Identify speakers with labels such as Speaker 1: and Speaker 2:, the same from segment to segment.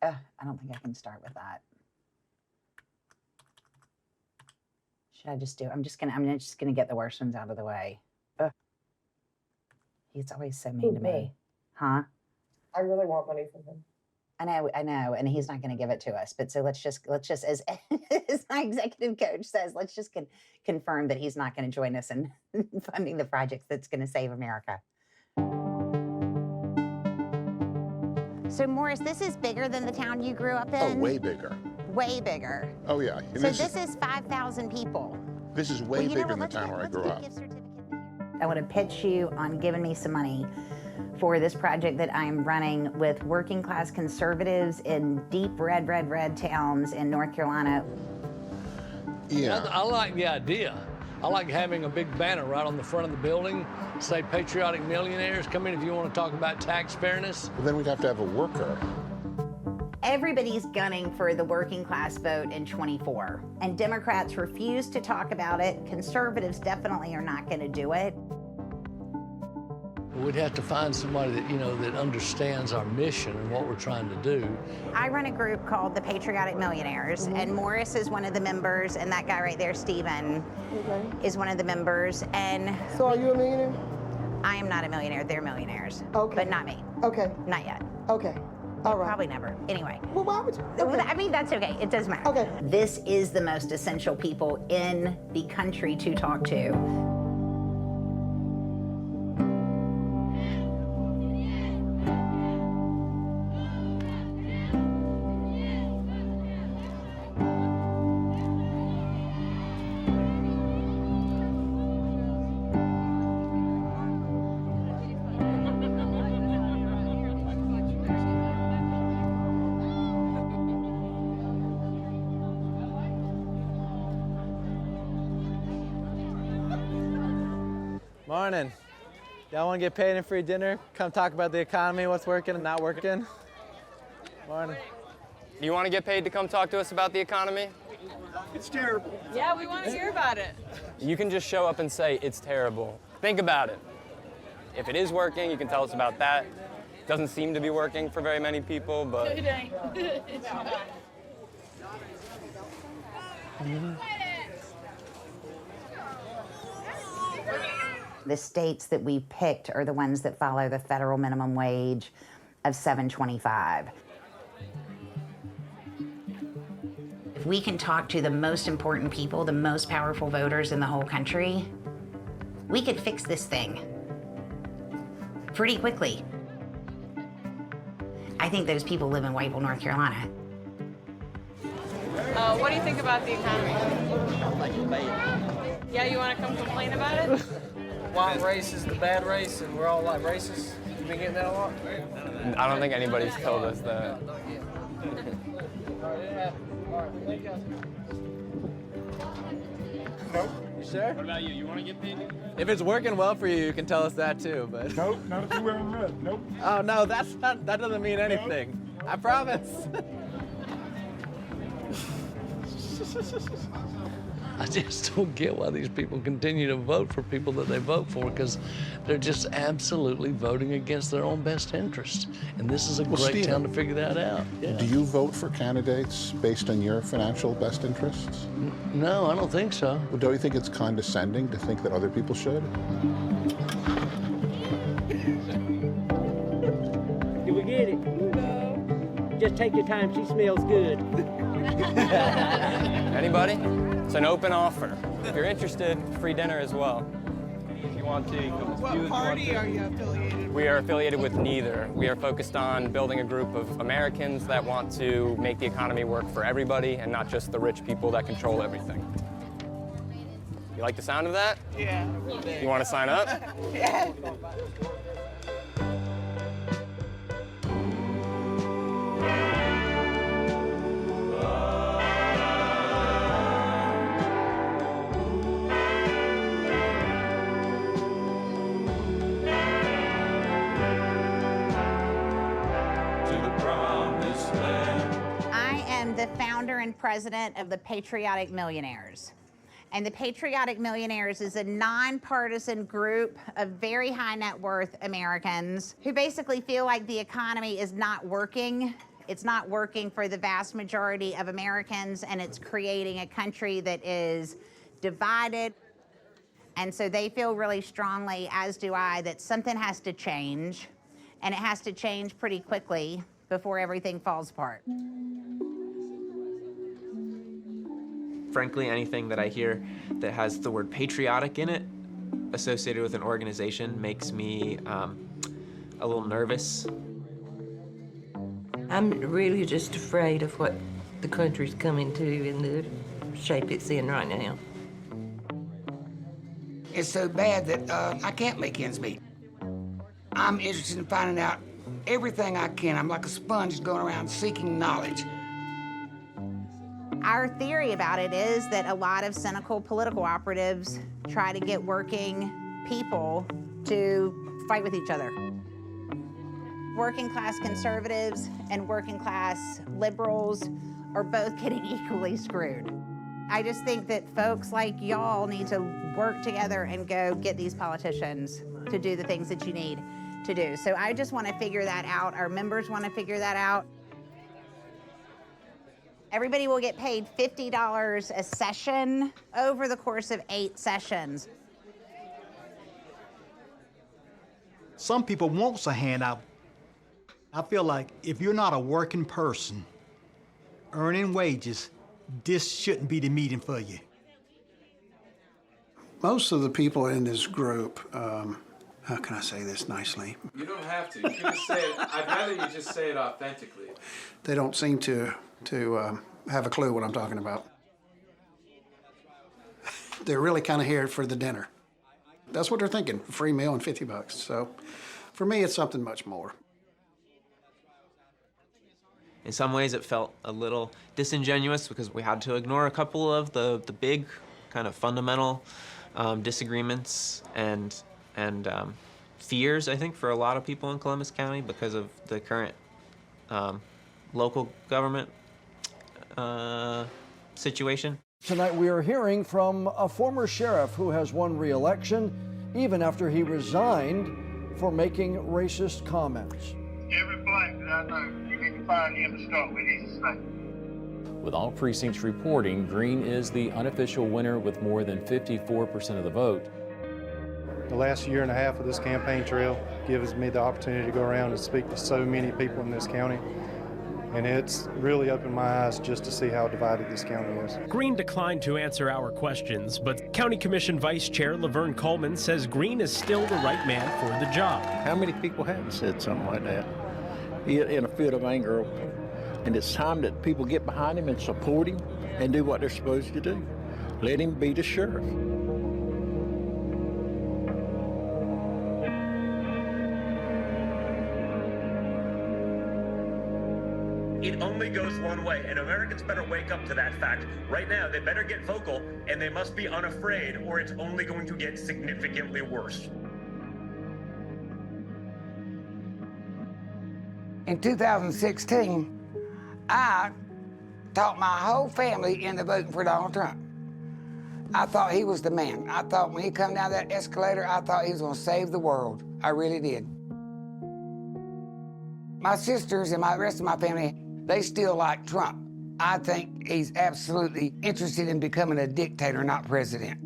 Speaker 1: I don't think I can start with that. Should I just do? I'm just gonna get the worst ones out of the way. He's always so mean to me, huh?
Speaker 2: I really want money from him.
Speaker 1: I know, and he's not going to give it to us. But so let's just as my executive coach says, let's just confirm that he's not going to join us in funding the projects that's going to save America. So Morris, this is bigger than the town you grew up in?
Speaker 3: Oh, way bigger.
Speaker 1: Way bigger.
Speaker 3: Oh, yeah.
Speaker 1: So this is 5,000 people.
Speaker 3: This is way bigger than the town where I grew up.
Speaker 1: I want to pitch you on giving me some money for this project that I'm running with working class conservatives in deep red towns in North Carolina.
Speaker 3: Yeah.
Speaker 4: I like the idea. I like having a big banner right on the front of the building, say Patriotic Millionaires, come in if you want to talk about tax fairness.
Speaker 3: But then we'd have to have a worker.
Speaker 1: Everybody's gunning for the working class vote in 24, and Democrats refuse to talk about it. Conservatives definitely are not going to do it.
Speaker 4: We'd have to find somebody that, that understands our mission and what we're trying to do.
Speaker 1: I run a group called the Patriotic Millionaires, and Morris is one of the members, and that guy right there, Steven, is one of the members. And
Speaker 2: so are you a millionaire?
Speaker 1: I am not a millionaire. They're millionaires.
Speaker 2: Okay.
Speaker 1: But not me.
Speaker 2: Okay.
Speaker 1: Not yet.
Speaker 2: Okay. All right.
Speaker 1: Probably never. Anyway.
Speaker 2: Well, why would you? Okay.
Speaker 1: I mean, that's okay. It doesn't matter.
Speaker 2: Okay.
Speaker 1: This is the most essential people in the country to talk to.
Speaker 5: Morning. Y'all want to get paid and free dinner? Come talk about the economy, what's working and not working. Morning.
Speaker 6: Do you want to get paid to come talk to us about the economy?
Speaker 7: It's terrible.
Speaker 8: Yeah, we want to hear about it.
Speaker 6: You can just show up and say it's terrible. Think about it. If it is working, you can tell us about that. Doesn't seem to be working for very many people, but...
Speaker 8: It ain't.
Speaker 1: The states that we picked are the ones that follow the federal minimum wage of $7.25. If we can talk to the most important people, the most powerful voters in the whole country, we could fix this thing pretty quickly. I think those people live in Whiteville, North Carolina.
Speaker 8: What do you think about the economy? Yeah, you want to come complain about it?
Speaker 5: White race is the bad race and we're all like racist. You been getting that a lot?
Speaker 6: I don't think anybody's told us that.
Speaker 7: Nope.
Speaker 5: You sure?
Speaker 6: What about you? You want to get paid?
Speaker 5: If it's working well for you, you can tell us that too, but...
Speaker 7: Nope, not if you're wearing red. Nope.
Speaker 5: Oh no, that doesn't mean anything. Nope. I promise.
Speaker 4: I just don't get why these people continue to vote for people that they vote for, because they're just absolutely voting against their own best interest. And this is a great
Speaker 3: Stephen,
Speaker 4: time to figure that out. Yeah.
Speaker 3: Do you vote for candidates based on your financial best interests?
Speaker 4: No, I don't think so.
Speaker 3: Well, don't you think it's condescending to think that other people should?
Speaker 9: Did we get it? No. Just take your time. She smells good.
Speaker 6: Anybody? It's an open offer. If you're interested, free dinner as well. If you want to, you can
Speaker 7: What party are you affiliated with?
Speaker 6: We are affiliated with neither. We are focused on building a group of Americans that want to make the economy work for everybody and not just the rich people that control everything. You like the sound of that?
Speaker 7: Yeah.
Speaker 6: You want to sign up?
Speaker 7: Yeah.
Speaker 1: The founder and president of the Patriotic Millionaires. And the Patriotic Millionaires is a nonpartisan group of very high net worth Americans who basically feel like the economy is not working It's not working for the vast majority of Americans, and it's creating a country that is divided. And so they feel really strongly, as do I, that something has to change, and it has to change pretty quickly before everything falls apart.
Speaker 10: Frankly, anything that I hear that has the word patriotic in it, associated with an organization, makes me a little nervous.
Speaker 11: I'm really just afraid of what the country's coming to in the shape it's in right now.
Speaker 12: It's so bad that I can't make ends meet. I'm interested in finding out everything I can. I'm like a sponge going around seeking knowledge.
Speaker 1: Our theory about it is that a lot of cynical political operatives try to get working people to fight with each other. Working class conservatives and working class liberals are both getting equally screwed. I just think that folks like y'all need to work together and go get these politicians to do the things that you need to do. So I just want to figure that out. Our members want to figure that out. Everybody will get paid $50 a session over the course of 8 sessions.
Speaker 13: Some people want a handout. I feel like if you're not a working person earning wages, this shouldn't be the meeting for you.
Speaker 14: Most of the people in this group, how can I say this nicely?
Speaker 10: You don't have to. You can just say it. I'd rather you just say it authentically.
Speaker 14: They don't seem to have a clue what I'm talking about. They're really kind of here for the dinner. That's what they're thinking, a free meal and $50. So for me, it's something much more.
Speaker 10: In some ways, it felt a little disingenuous because we had to ignore a couple of the big kind of fundamental disagreements and fears, I think, for a lot of people in Columbus County because of the current local government situation.
Speaker 15: Tonight we are hearing from a former sheriff who has won re-election even after he resigned for making racist comments.
Speaker 7: Every black that I know, you need to find him to start with his name.
Speaker 16: With all precincts reporting, Green is the unofficial winner with more than 54% of the vote.
Speaker 17: The last year and a half of this campaign trail gives me the opportunity to go around and speak to so many people in this county. And it's really opened my eyes just to see how divided this county is.
Speaker 18: Green declined to answer our questions, but County Commission Vice Chair Laverne Coleman says Green is still the right man for the job.
Speaker 19: How many people haven't said something like that in a fit of anger? And it's time that people get behind him and support him and do what they're supposed to do. Let him be the sheriff.
Speaker 20: It only goes one way, and Americans better wake up to that fact. Right now, they better get vocal, and they must be unafraid, or it's only going to get significantly worse.
Speaker 12: In 2016, I talked my whole family into voting for Donald Trump. I thought he was the man. I thought when he come down that escalator, I thought he was gonna save the world. I really did. My sisters and the rest of my family, they still like Trump. I think he's absolutely interested in becoming a dictator, not president.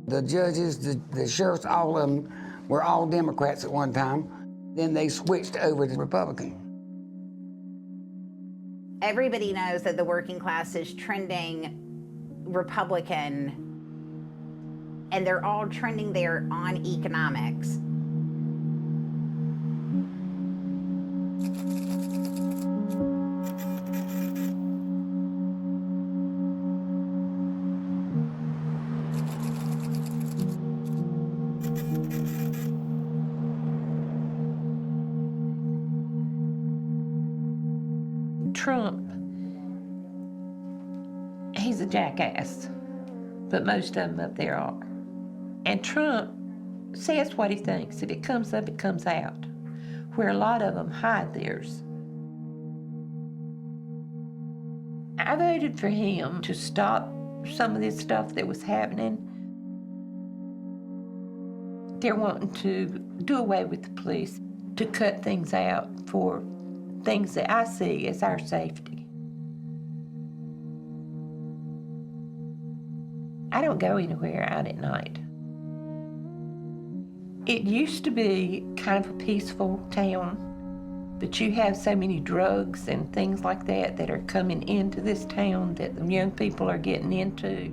Speaker 12: The judges, the sheriffs, all of them were all Democrats at one time. Then they switched over to Republican.
Speaker 1: Everybody knows that the working class is trending Republican, and they're all trending there on economics.
Speaker 11: Trump, he's a jackass, but most of them up there are. And Trump says what he thinks. If it comes up, it comes out, where a lot of them hide theirs. I voted for him to stop some of this stuff that was happening. They're wanting to do away with the police, to cut things out for things that I see as our safety. I don't go anywhere out at night. It used to be kind of a peaceful town, but you have so many drugs and things like that that are coming into this town that the young people are getting into.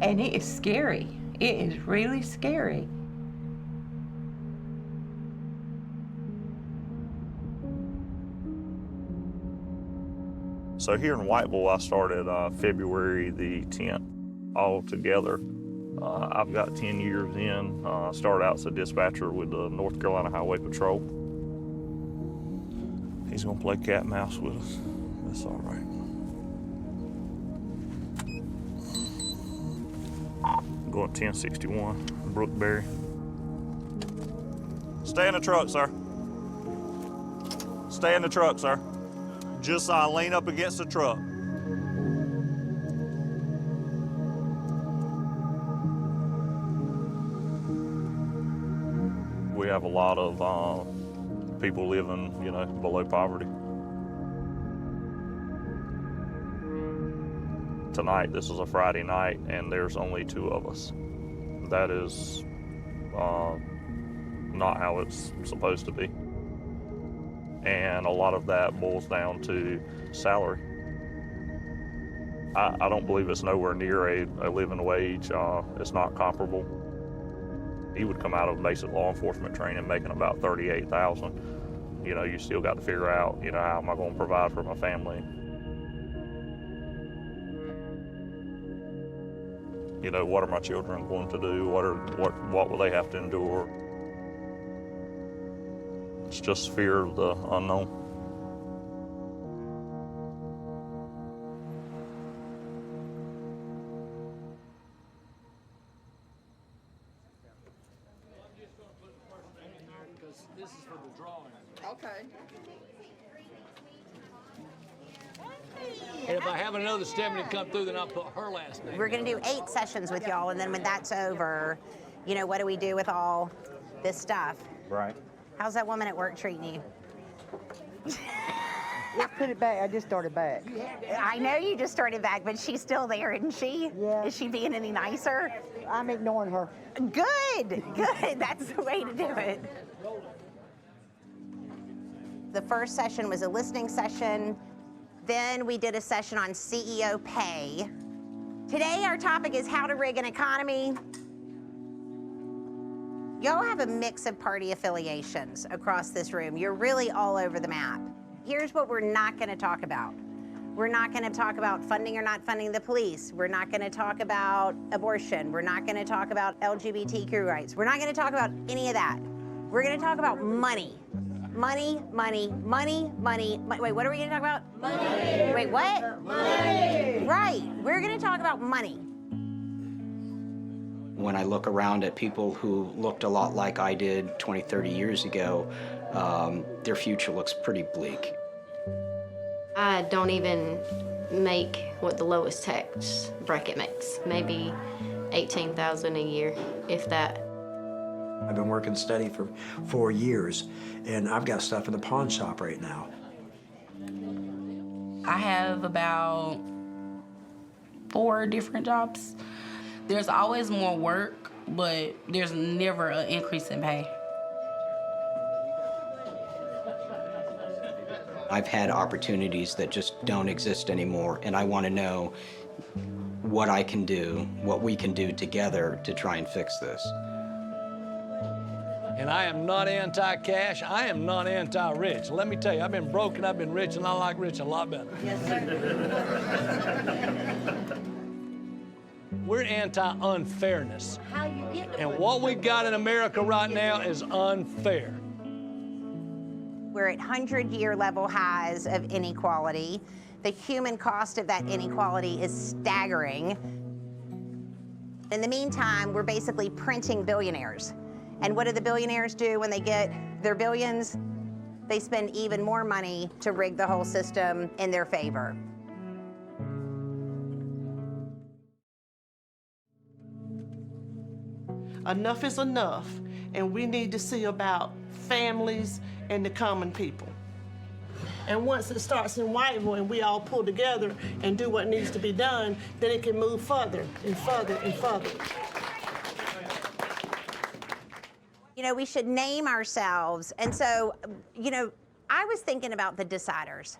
Speaker 11: And it is scary. It is really scary.
Speaker 21: So here in Whiteville, I started February the 10th altogether. I've got 10 years in. Started out as a dispatcher with the North Carolina Highway Patrol. He's gonna play cat and mouse with us. That's all right. Going 1061, Brookberry. Stay in the truck, sir. Stay in the truck, sir. Just lean up against the truck. We have a lot of people living, below poverty. Tonight, this is a Friday night, and there's only 2 of us. That is not how it's supposed to be. And a lot of that boils down to salary. I don't believe it's nowhere near a living wage. It's not comparable. He would come out of basic law enforcement training making about $38,000. You still got to figure out, how am I going to provide for my family? What are my children going to do? What will they have to endure? It's just fear of the unknown.
Speaker 4: This is for the drawing.
Speaker 2: Okay.
Speaker 4: And if I have another Stephanie come through, then I'll put her last name.
Speaker 1: We're going to do 8 sessions with y'all, and then when that's over, what do we do with all this stuff?
Speaker 19: Right.
Speaker 1: How's that woman at work treating you?
Speaker 2: Let's put it back. I just started back.
Speaker 1: I know you just started back, but she's still there, isn't she?
Speaker 2: Yeah.
Speaker 1: Is she being any nicer?
Speaker 2: I'm ignoring her.
Speaker 1: Good, good. That's the way to do it. The first session was a listening session. Then we did a session on CEO pay. Today, our topic is how to rig an economy. Y'all have a mix of party affiliations across this room. You're really all over the map. Here's what we're not going to talk about. We're not going to talk about funding or not funding the police. We're not going to talk about abortion. We're not going to talk about LGBTQ rights. We're not going to talk about any of that. We're going to talk about money. Money, money, money, money. Wait, what are we going to talk about? Money. Wait, what? Money. Right. We're going to talk about money.
Speaker 22: When I look around at people who looked a lot like I did 20, 30 years ago, their future looks pretty bleak.
Speaker 23: I don't even make what the lowest tax bracket makes, maybe $18,000 a year, if that.
Speaker 24: I've been working steady for 4 years, and I've got stuff in the pawn shop right now.
Speaker 25: I have about 4 different jobs. There's always more work, but there's never an increase in pay.
Speaker 22: I've had opportunities that just don't exist anymore, and I want to know what I can do, what we can do together to try and fix this.
Speaker 4: And I am not anti-cash. I am not anti-rich. Let me tell you, I've been broke and I've been rich, and I like rich a lot better.
Speaker 1: Yes, sir.
Speaker 4: We're anti-unfairness.
Speaker 1: How you get
Speaker 4: And what we got in America right now is unfair.
Speaker 1: We're at 100-year level highs of inequality. The human cost of that inequality is staggering. In the meantime, we're basically printing billionaires. And what do the billionaires do when they get their billions? They spend even more money to rig the whole system in their favor.
Speaker 26: Enough is enough, and we need to see about
Speaker 3: families, and the common people. And once it starts in Whiteville and we all pull together and do what needs to be done, then it can move further and further and further.
Speaker 1: You know, we should name ourselves. And so, you know, I was thinking about the deciders.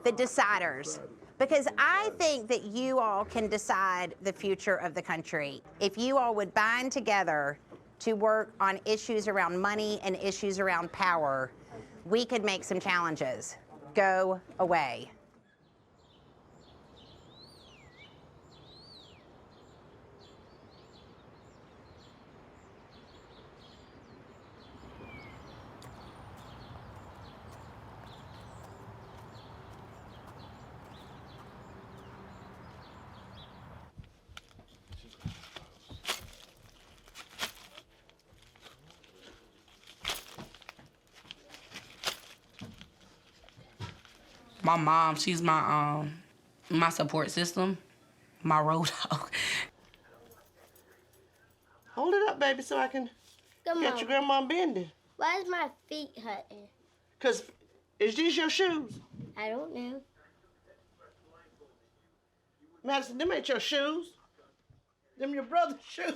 Speaker 1: The deciders. Because I think that you all can decide the future of the country. If you all would bind together to work on issues around money and issues around power, we could make some challenges go away.
Speaker 25: My mom, she's my support system, my road dog.
Speaker 3: Hold it up, baby, so I can get your grandma bending.
Speaker 5: Why is my feet hurting?
Speaker 3: Because, is these your shoes?
Speaker 5: I don't know.
Speaker 3: Madison, them ain't your shoes. Them your brother's shoes.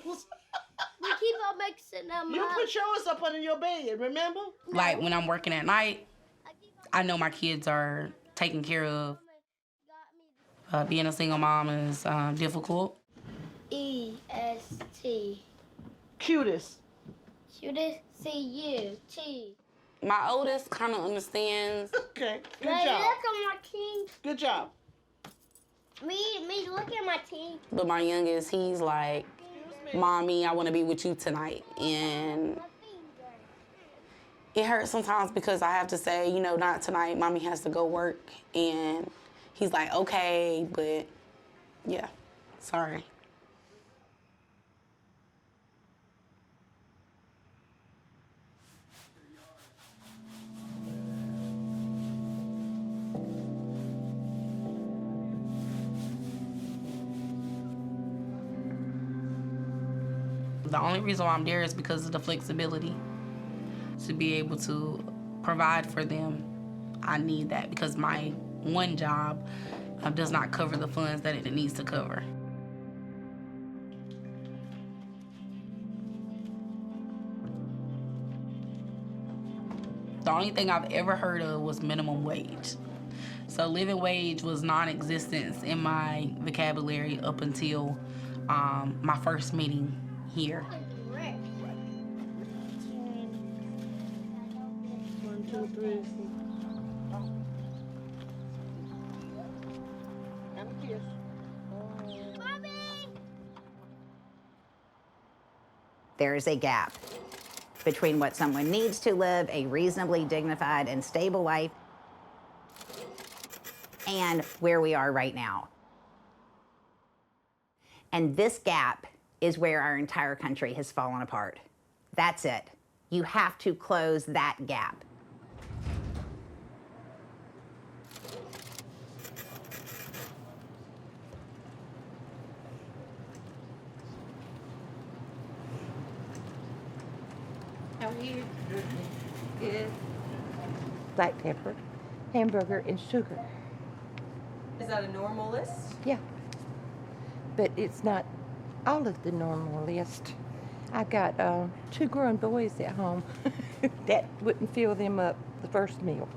Speaker 5: We keep on mixing them
Speaker 3: You
Speaker 5: up.
Speaker 3: put yours up under your bed, remember?
Speaker 25: Like when I'm working at night, I know my kids are taken care of. Being a single mom is difficult.
Speaker 5: E-S-T.
Speaker 3: Cutest.
Speaker 5: Cutest. C-U-T.
Speaker 25: My oldest kind of understands.
Speaker 3: Okay, good
Speaker 5: Wait,
Speaker 3: job.
Speaker 5: look at my teeth.
Speaker 3: Good job.
Speaker 5: Me, look at my teeth.
Speaker 25: But my youngest, he's like, Mommy, I want to be with you tonight. And it hurts sometimes because I have to say, you know, not tonight. Mommy has to go work. And he's like, okay, but yeah, sorry. The only reason why I'm there is because of the flexibility. To be able to provide for them, I need that because my one job does not cover the funds that it needs to cover. The only thing I've ever heard of was minimum wage. So living wage was non-existent in my vocabulary up until my first meeting here.
Speaker 3: 1, 2, 3. And a kiss.
Speaker 1: There's a gap between what someone needs to live a reasonably dignified and stable life and where we are right now. And this gap is where our entire country has fallen apart. That's it. You have to close that gap.
Speaker 11: How are you? Good. Black pepper, hamburger, and sugar.
Speaker 6: Is that a normal list?
Speaker 11: Yeah. But it's not all of the normal list. I got 2 grown boys at home. That wouldn't fill them up the first meal.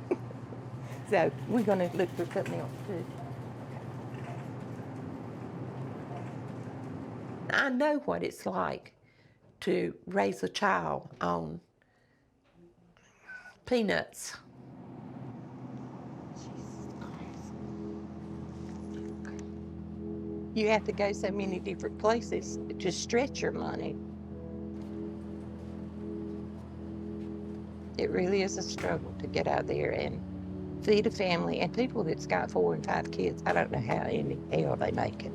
Speaker 11: So we're gonna look for something else too. I know what it's like to raise a child on peanuts. You have to go so many different places to stretch your money. It really is a struggle to get out there and feed a family and people that's got 4 and 5 kids. I don't know how in the hell they make it.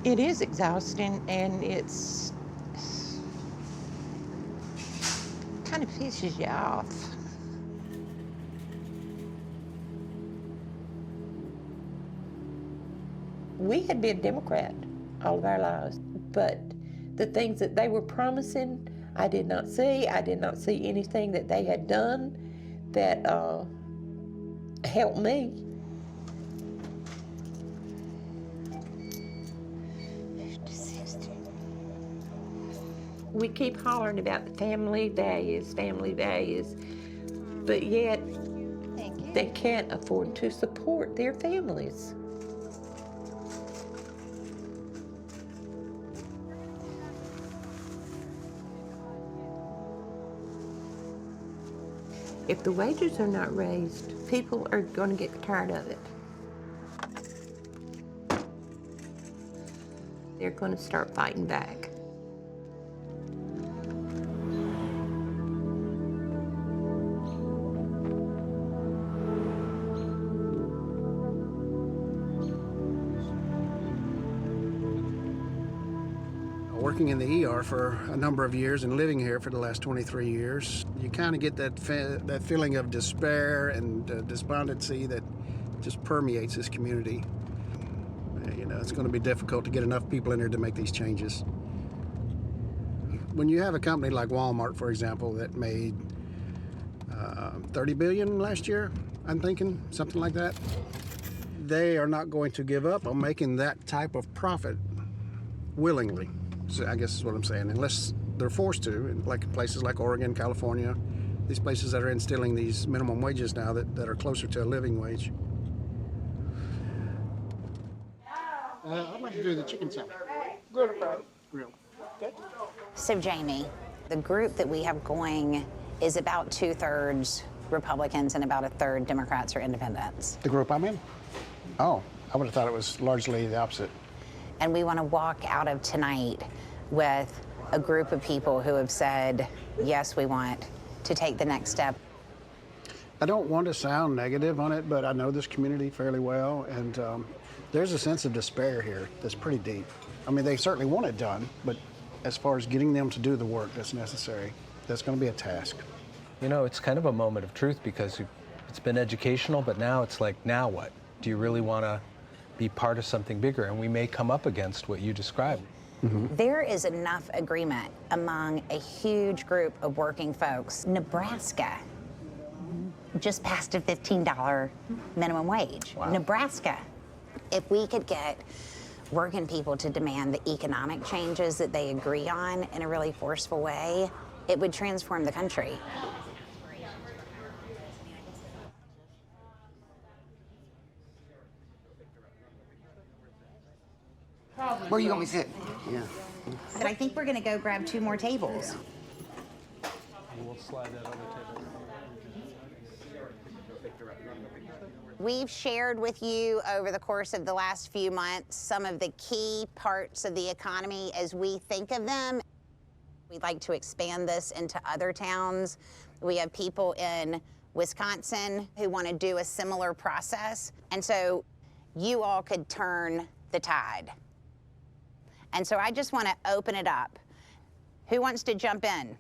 Speaker 11: It is exhausting, and it's kind of pisses you off. We had been Democrat all of our lives. But the things that they were promising, I did not see. I did not see anything that they had done that helped me. We keep hollering about family values, but yet they can't afford to support their families. If the wages are not raised, people are going to get tired of it. They're going to start fighting back.
Speaker 8: Working in the ER for a number of years and living here for the last 23 years, you kind of get that feeling of despair and despondency that just permeates this community. You know, it's going to be difficult to get enough people in here to make these changes. When you have a company like Walmart, for example, that made $30 billion last year, I'm thinking, something like that, they are not going to give up on making that type of profit willingly. So I guess is what I'm saying, unless they're forced to, like places like Oregon, California, these places that are instilling these minimum wages now that are closer to a living wage. I'd like to do the chicken salad. Grilled or fried? Grilled. Okay.
Speaker 1: So Jamie, the group that we have going is about 2/3 Republicans and about 1/3 Democrats or independents.
Speaker 8: The group I'm in? Oh, I would have thought it was largely the opposite.
Speaker 1: And we want to walk out of tonight with a group of people who have said, yes, we want to take the next step.
Speaker 8: I don't want to sound negative on it, but I know this community fairly well, and there's a sense of despair here that's pretty deep. I mean, they certainly want it done, but as far as getting them to do the work that's necessary, that's going to be a task.
Speaker 9: You know, it's kind of a moment of truth because it's been educational, but now it's like, now what? Do you really want to be part of something bigger? And we may come up against what you described.
Speaker 8: Mm-hmm.
Speaker 1: There is enough agreement among a huge group of working folks. Nebraska just passed a $15 minimum wage.
Speaker 8: Wow.
Speaker 1: Nebraska. If we could get working people to demand the economic changes that they agree on in a really forceful way, it would transform the country.
Speaker 12: Where you want me to sit? Yeah.
Speaker 1: But I think we're gonna go grab 2 more tables.
Speaker 9: We'll slide that other table.
Speaker 1: We've shared with you over the course of the last few months some of the key parts of the economy as we think of them. We'd like to expand this into other towns. We have people in Wisconsin who want to do a similar process. And so you all could turn the tide. And so I just want to open it up. Who wants to jump in?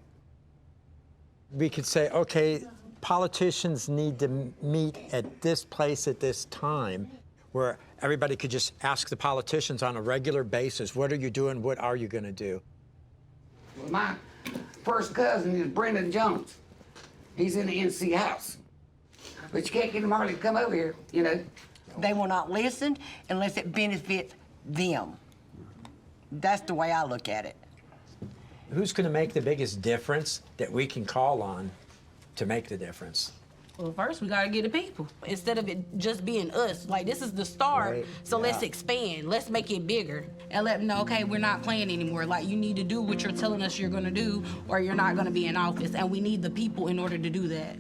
Speaker 10: We could say, okay, politicians need to meet at this place at this time, where everybody could just ask the politicians on a regular basis, what are you doing, what are you going to do?
Speaker 12: My first cousin is Brendan Jones. He's in the NC House. But you can't get him hardly to come over here, you know.
Speaker 13: They will not listen unless it benefits them. That's the way I look at it.
Speaker 10: Who's going to make the biggest difference that we can call on to make the difference?
Speaker 14: Well, first we got to get the people. Instead of it just being us, like this is the start,
Speaker 10: Right.
Speaker 14: so
Speaker 10: Yeah.
Speaker 14: let's expand. Let's make it bigger. And let them know, okay, we're not playing anymore. Like, you need to do what you're telling us you're going to do, or you're not going to be in office. And we need the people in order to do that.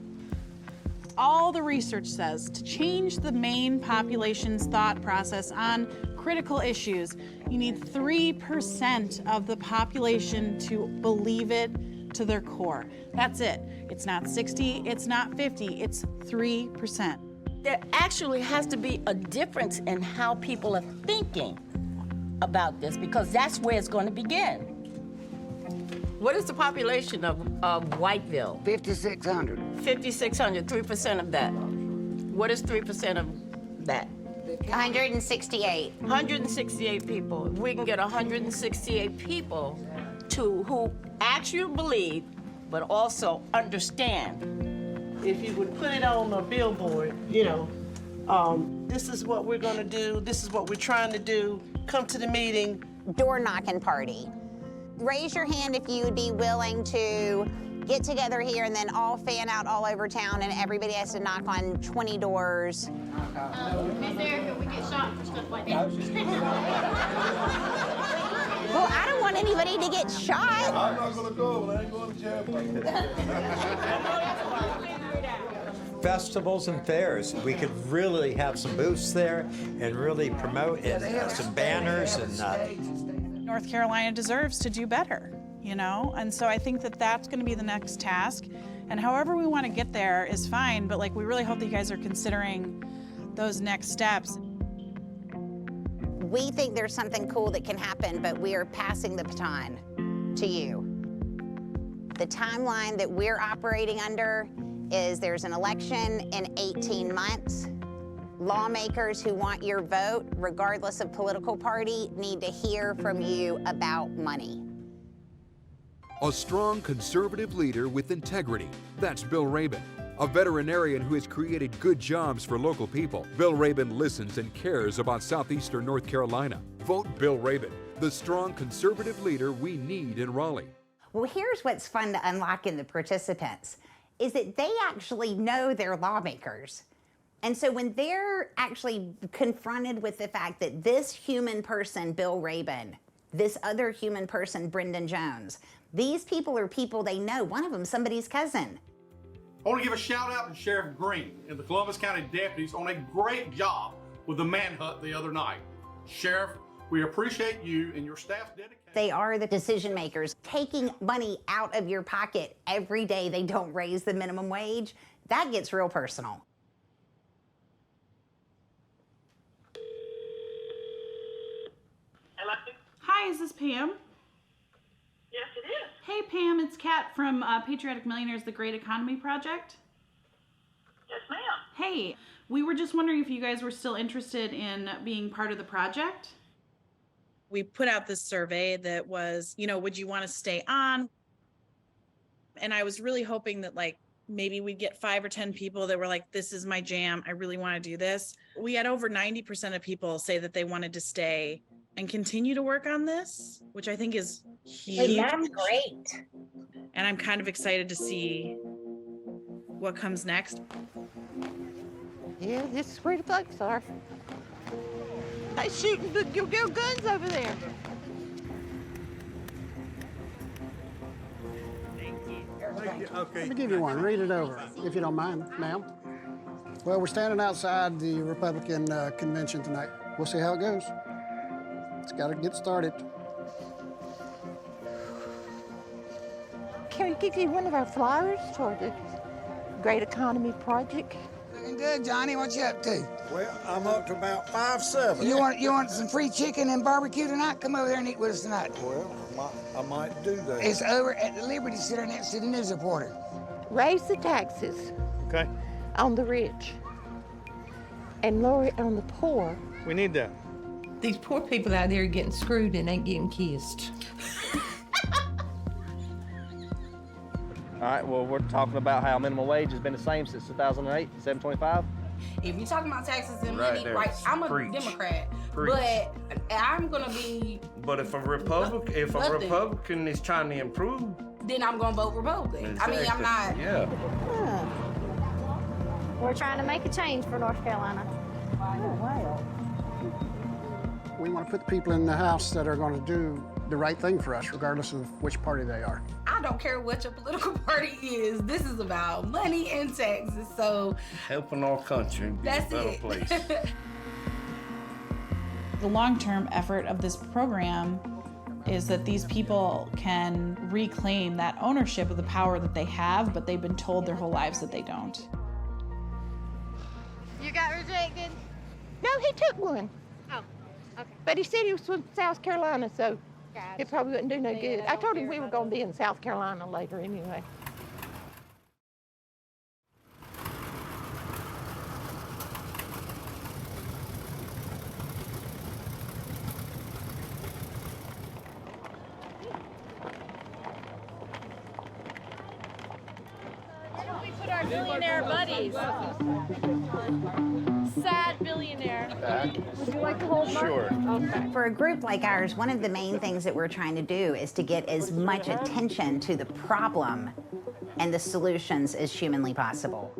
Speaker 26: All the research says to change the main population's thought process on critical issues, you need 3% of the population to believe it to their core. That's it. It's not 60, it's not 50, it's 3%.
Speaker 13: There actually has to be a difference in how people are thinking about this, because that's where it's going to begin. What is the population of Whiteville?
Speaker 12: 5,600.
Speaker 13: 5,600, 3% of that. What is 3% of that?
Speaker 1: 168.
Speaker 13: 168 people. If we can get 168 people who actually believe, but also understand.
Speaker 3: If you would put it on a billboard, this is what we're gonna do, this is what we're trying to do, come to the meeting.
Speaker 1: Door knocking party. Raise your hand if you would be willing to get together here and then all fan out all over town and everybody has to knock on 20 doors.
Speaker 5: Miss Erica, we get shot for stuff like that.
Speaker 1: Well, I don't want anybody to get shot.
Speaker 7: I'm not gonna go, I ain't going to jail.
Speaker 10: Festivals and fairs, we could really have some booths there and really promote and some banners and.
Speaker 26: North Carolina deserves to do better, And so I think that that's going to be the next task. And however we want to get there is fine, but we really hope that you guys are considering those next steps.
Speaker 1: We think there's something cool that can happen, but we are passing the baton to you. The timeline that we're operating under is there's an election in 18 months. Lawmakers who want your vote, regardless of political party, need to hear from you about money.
Speaker 15: A strong conservative leader with integrity. That's Bill Rabin, a veterinarian who has created good jobs for local people. Bill Rabin listens and cares about southeastern North Carolina. Vote Bill Rabin, the strong conservative leader we need in Raleigh.
Speaker 1: Well, here's what's fun to unlock in the participants, is that they actually know their lawmakers. And so when they're actually confronted with the fact that this human person, Bill Rabin, this other human person, Brendan Jones, these people are people they know. One of them, somebody's cousin.
Speaker 7: I want to give a shout out to Sheriff Green and the Columbus County deputies on a great job with the manhunt the other night. Sheriff, we appreciate you and your staff's dedication.
Speaker 1: They are the decision makers. Taking money out of your pocket every day they don't raise the minimum wage, that gets real personal.
Speaker 26: Hi, is this Pam?
Speaker 16: Yes, it is.
Speaker 26: Hey, Pam, it's Kat from Patriotic Millionaires, the Great Economy Project.
Speaker 16: Yes, ma'am.
Speaker 26: Hey, we were just wondering if you guys were still interested in being part of the project. We put out this survey that was, would you want to stay on? And I was really hoping that maybe we'd get 5 or 10 people that were like, this is my jam, I really want to do this. We had over 90% of people say that they wanted to stay and continue to work on this, which I think is huge.
Speaker 1: That's great.
Speaker 26: And I'm kind of excited to see what comes next.
Speaker 11: Yeah, this is where the folks are. They shooting your guns over there.
Speaker 8: Thank you. Okay. Let me give you one. Read it over, if you don't mind, ma'am. Well, we're standing outside the Republican convention tonight. We'll see how it goes. It's got to get started.
Speaker 11: Can we give you one of our flyers for the Great Economy Project?
Speaker 12: Looking good, Johnny. What you up to?
Speaker 24: Well, I'm up to about 5'7".
Speaker 12: You want some free chicken and barbecue tonight? Come over there and eat with us tonight.
Speaker 24: Well, I might do that.
Speaker 12: It's over at the Liberty Center next to the news reporter.
Speaker 11: Raise the taxes.
Speaker 24: Okay.
Speaker 11: On the rich and lower it on the poor.
Speaker 24: We need that.
Speaker 11: These poor people out there are getting screwed and ain't getting kissed.
Speaker 17: All right, well, we're talking about how minimum wage has been the same since 2008, $7.25.
Speaker 14: If you're talking about taxes and
Speaker 17: Right
Speaker 14: money,
Speaker 17: there.
Speaker 14: right, I'm a
Speaker 17: Preach.
Speaker 14: Democrat,
Speaker 17: Preach.
Speaker 14: but I'm gonna be.
Speaker 18: But if a Republican is trying to improve,
Speaker 14: Then I'm gonna vote Republican. I mean, I'm not.
Speaker 18: Yeah.
Speaker 5: We're trying to make a change for North Carolina.
Speaker 8: Oh, wow. We want to put the people in the House that are going to do the right thing for us, regardless of which party they are.
Speaker 14: I don't care what your political party is. This is about money and taxes. So
Speaker 18: Helping our country be
Speaker 14: that's
Speaker 18: a better
Speaker 14: it.
Speaker 18: place.
Speaker 26: The long-term effort of this program is that these people can reclaim that ownership of the power that they have, but they've been told their whole lives that they don't.
Speaker 11: You got rejected? No, he took one.
Speaker 5: Oh, okay.
Speaker 11: But he said he was from South Carolina, so it probably wouldn't do no good. I told him we were going to be in South Carolina later anyway.
Speaker 5: Billionaire buddies. Sad billionaire. Would you like to hold mine?
Speaker 1: Sure.
Speaker 5: Okay.
Speaker 1: For a group like ours, one of the main things that we're trying to do is to get as much attention to the problem and the solutions as humanly possible.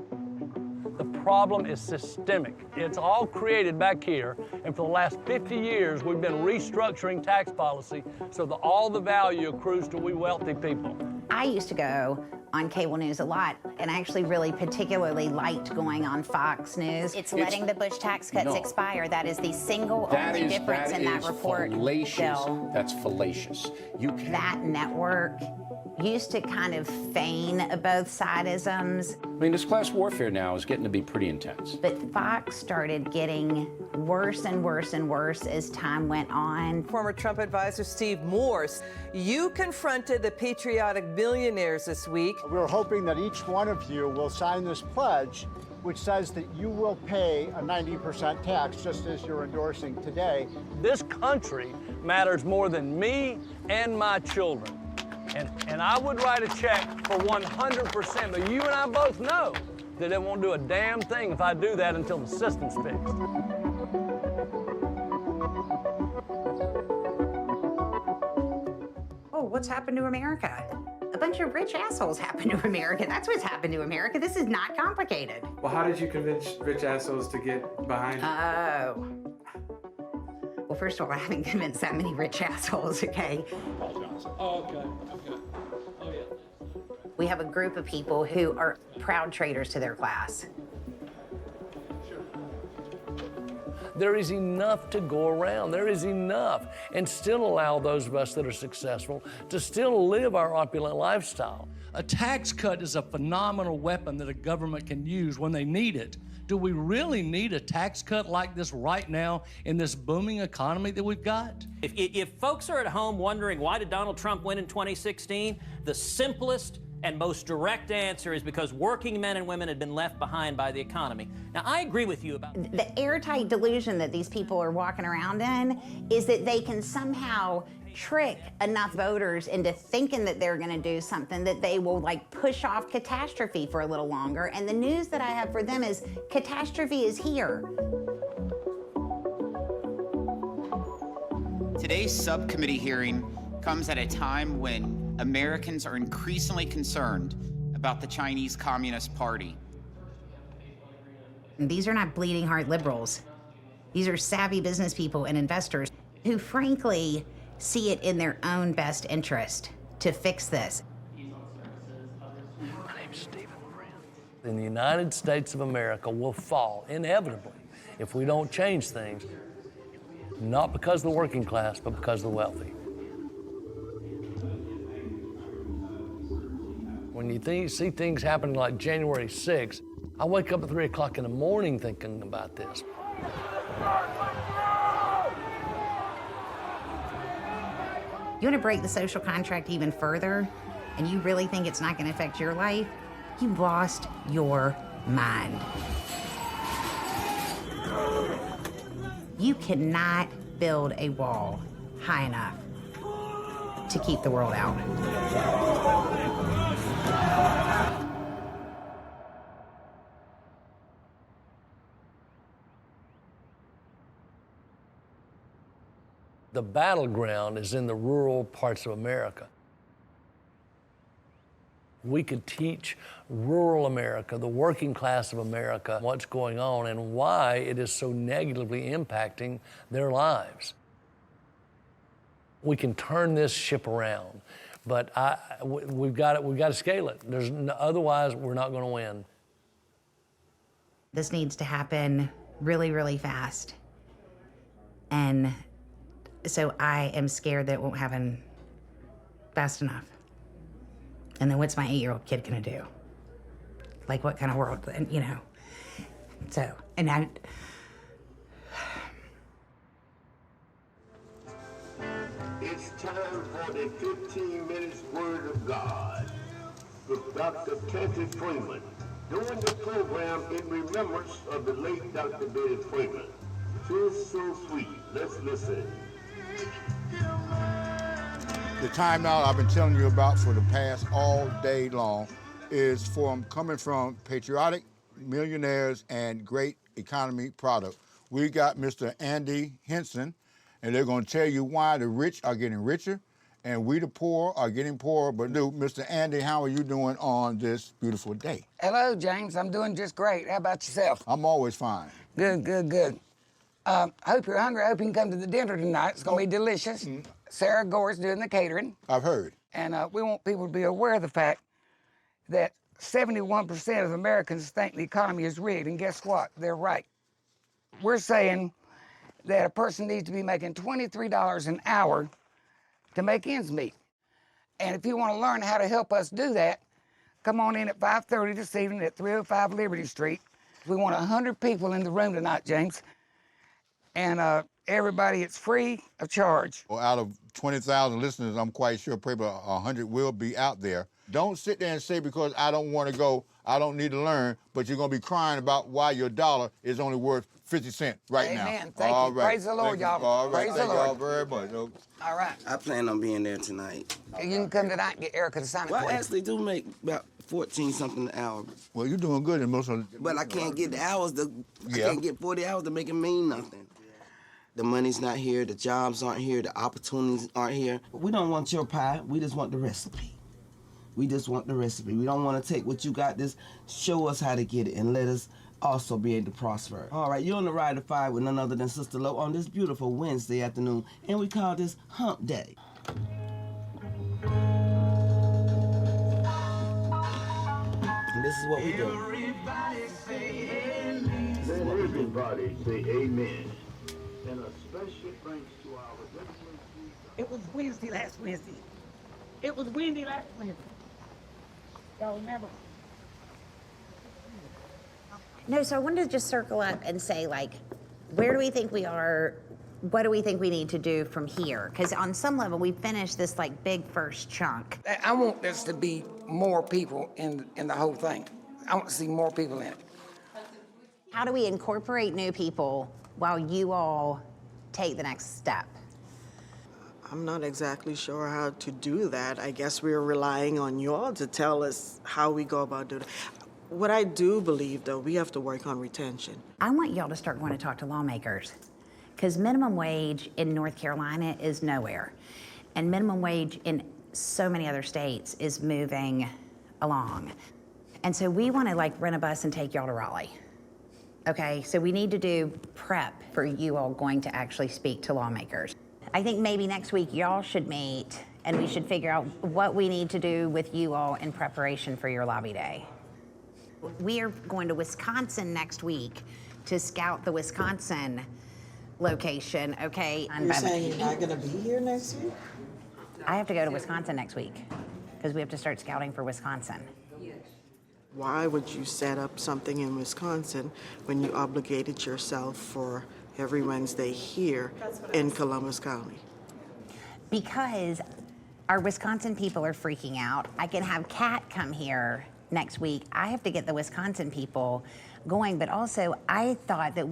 Speaker 4: The problem is systemic. It's all created back here, and for the last 50 years, we've been restructuring tax policy so that all the value accrues to we wealthy people.
Speaker 1: I used to go on cable news a lot, and I actually really particularly liked going on Fox News. It's letting the Bush tax cuts expire. That is the single only difference in that report, Bill.
Speaker 2: That's fallacious.
Speaker 1: That network used to kind of feign both sidisms.
Speaker 2: I mean, this class warfare now is getting to be pretty intense.
Speaker 1: But Fox started getting worse and worse and worse as time went on.
Speaker 6: Former Trump advisor Steve Morse, you confronted the Patriotic Millionaires this week.
Speaker 19: We're hoping that each one of you will sign this pledge, which says that you will pay a 90% tax, just as you're endorsing today.
Speaker 4: This country matters more than me and my children. And I would write a check for 100%, but you and I both know that it won't do a damn thing if I do that until the system's fixed.
Speaker 1: Oh, what's happened to America? A bunch of rich assholes happened to America. That's what's happened to America. This is not complicated.
Speaker 20: Well, how did you convince rich assholes to get behind it?
Speaker 1: Oh. Well, first of all, I haven't convinced that many rich assholes, okay?
Speaker 4: Oh, okay. Oh, yeah.
Speaker 1: We have a group of people who are proud traitors to their class.
Speaker 4: There is enough to go around. There is enough. And still allow those of us that are successful to still live our opulent lifestyle. A tax cut is a phenomenal weapon that a government can use when they need it. Do we really need a tax cut like this right now in this booming economy that we've got?
Speaker 21: If folks are at home wondering why did Donald Trump win in 2016, the simplest and most direct answer is because working men and women had been left behind by the economy. Now, I agree with you about
Speaker 1: the airtight delusion that these people are walking around in is that they can somehow trick enough voters into thinking that they're going to do something that they will like push off catastrophe for a little longer. And the news that I have for them is catastrophe is here.
Speaker 22: Today's subcommittee hearing comes at a time when Americans are increasingly concerned about the Chinese Communist Party.
Speaker 1: These are not bleeding heart liberals. These are savvy business people and investors who frankly see it in their own best interest to fix this.
Speaker 4: My name's Stephen Grant. And the United States of America will fall inevitably if we don't change things, not because of the working class, but because of the wealthy. When you see things happening like January 6th, I wake up at 3 o'clock in the morning thinking about this.
Speaker 1: You want to break the social contract even further, and you really think it's not going to affect your life? You've lost your mind. You cannot build a wall high enough to keep the world out.
Speaker 4: The battleground is in the rural parts of America. We could teach rural America, the working class of America, what's going on and why it is so negatively impacting their lives. We can turn this ship around, but we've got to scale it. Otherwise, we're not going to win.
Speaker 1: This needs to happen really, really fast. And so I am scared that it won't happen fast enough. And then what's my 8-year-old kid gonna do? Like what kind of world, you know? So, and I...
Speaker 23: It's time for the 15 minutes Word of God with Dr. Teddy Freeman. Doing the program in remembrance of the late Dr. Betty Freeman. Feels so sweet. Let's listen.
Speaker 27: The timeout I've been telling you about for the past all day long
Speaker 3: is coming from Patriotic Millionaires and Great Economy Product. We got Mr. Andy Henson, and they're going to tell you why the rich are getting richer and we the poor are getting poorer. But Mr. Andy, how are you doing on this beautiful day?
Speaker 12: Hello, James. I'm doing just great. How about yourself?
Speaker 3: I'm always fine.
Speaker 12: Good, good, good. Hope you're hungry. I hope you can come to the dinner tonight. It's going to be delicious. Sarah Gore's doing the catering.
Speaker 3: I've heard.
Speaker 12: And we want people to be aware of the fact that 71% of Americans think the economy is rigged. And guess what? They're right. We're saying that a person needs to be making $23 an hour to make ends meet. And if you want to learn how to help us do that, come on in at 5:30 this evening at 305 Liberty Street. We want 100 people in the room tonight, James. And everybody, it's free of charge.
Speaker 3: Well, out of 20,000 listeners, I'm quite sure probably 100 will be out there. Don't sit there and say, because I don't want to go, I don't need to learn, but you're going to be crying about why your dollar is only worth 50 cents right now.
Speaker 12: Amen. Thank you. Praise the Lord, y'all.
Speaker 3: All right.
Speaker 12: Praise
Speaker 3: Thank
Speaker 12: the Lord.
Speaker 3: y'all very much.
Speaker 12: All right.
Speaker 9: I plan on being there tonight.
Speaker 12: You can come tonight and get Erica to sign it
Speaker 9: Well,
Speaker 12: for
Speaker 9: I
Speaker 12: you.
Speaker 9: actually do make about 14 something an hour.
Speaker 3: Well, you're doing good in most of the...
Speaker 9: But I can't get the hours. I
Speaker 3: Yeah.
Speaker 9: can't get 40 hours to make it mean nothing. The money's not here. The jobs aren't here. The opportunities aren't here. We don't want your pie. We just want the recipe. We just want the recipe. We don't want to take what you got. Just show us how to get it and let us also be able to prosper. All right, you're on the Ride to Five with none other than Sister Lo on this beautiful Wednesday afternoon, and we call this Hump Day. And this is what we do.
Speaker 23: Let everybody say amen. And a special thanks to our
Speaker 12: It was Wednesday last Wednesday. It was Wednesday last Wednesday. Y'all remember?
Speaker 1: No, so I wanted to just circle up and say, like, where do we think we are? What do we think we need to do from here? Because on some level, we finished this, like, big first chunk.
Speaker 12: I want this to be more people in the whole thing. I want to see more people in it.
Speaker 1: How do we incorporate new people while you all take the next step?
Speaker 10: I'm not exactly sure how to do that. I guess we're relying on you all to tell us how we go about doing it. What I do believe, though, we have to work on retention.
Speaker 1: I want y'all to start going to talk to lawmakers, because minimum wage in North Carolina is nowhere. And minimum wage in so many other states is moving along. And so we want to, like, rent a bus and take y'all to Raleigh. Okay, so we need to do prep for you all going to actually speak to lawmakers. I think maybe next week y'all should meet and we should figure out what we need to do with you all in preparation for your lobby day. We are going to Wisconsin next week to scout the Wisconsin location, okay?
Speaker 10: You're saying you're not going to be here next week?
Speaker 1: I have to go to Wisconsin next week because we have to start scouting for Wisconsin.
Speaker 10: Why would you set up something in Wisconsin when you obligated yourself for every Wednesday here in Columbus County?
Speaker 1: Because our Wisconsin people are freaking out. I can have Kat come here next week. I have to get the Wisconsin people going, but also I thought that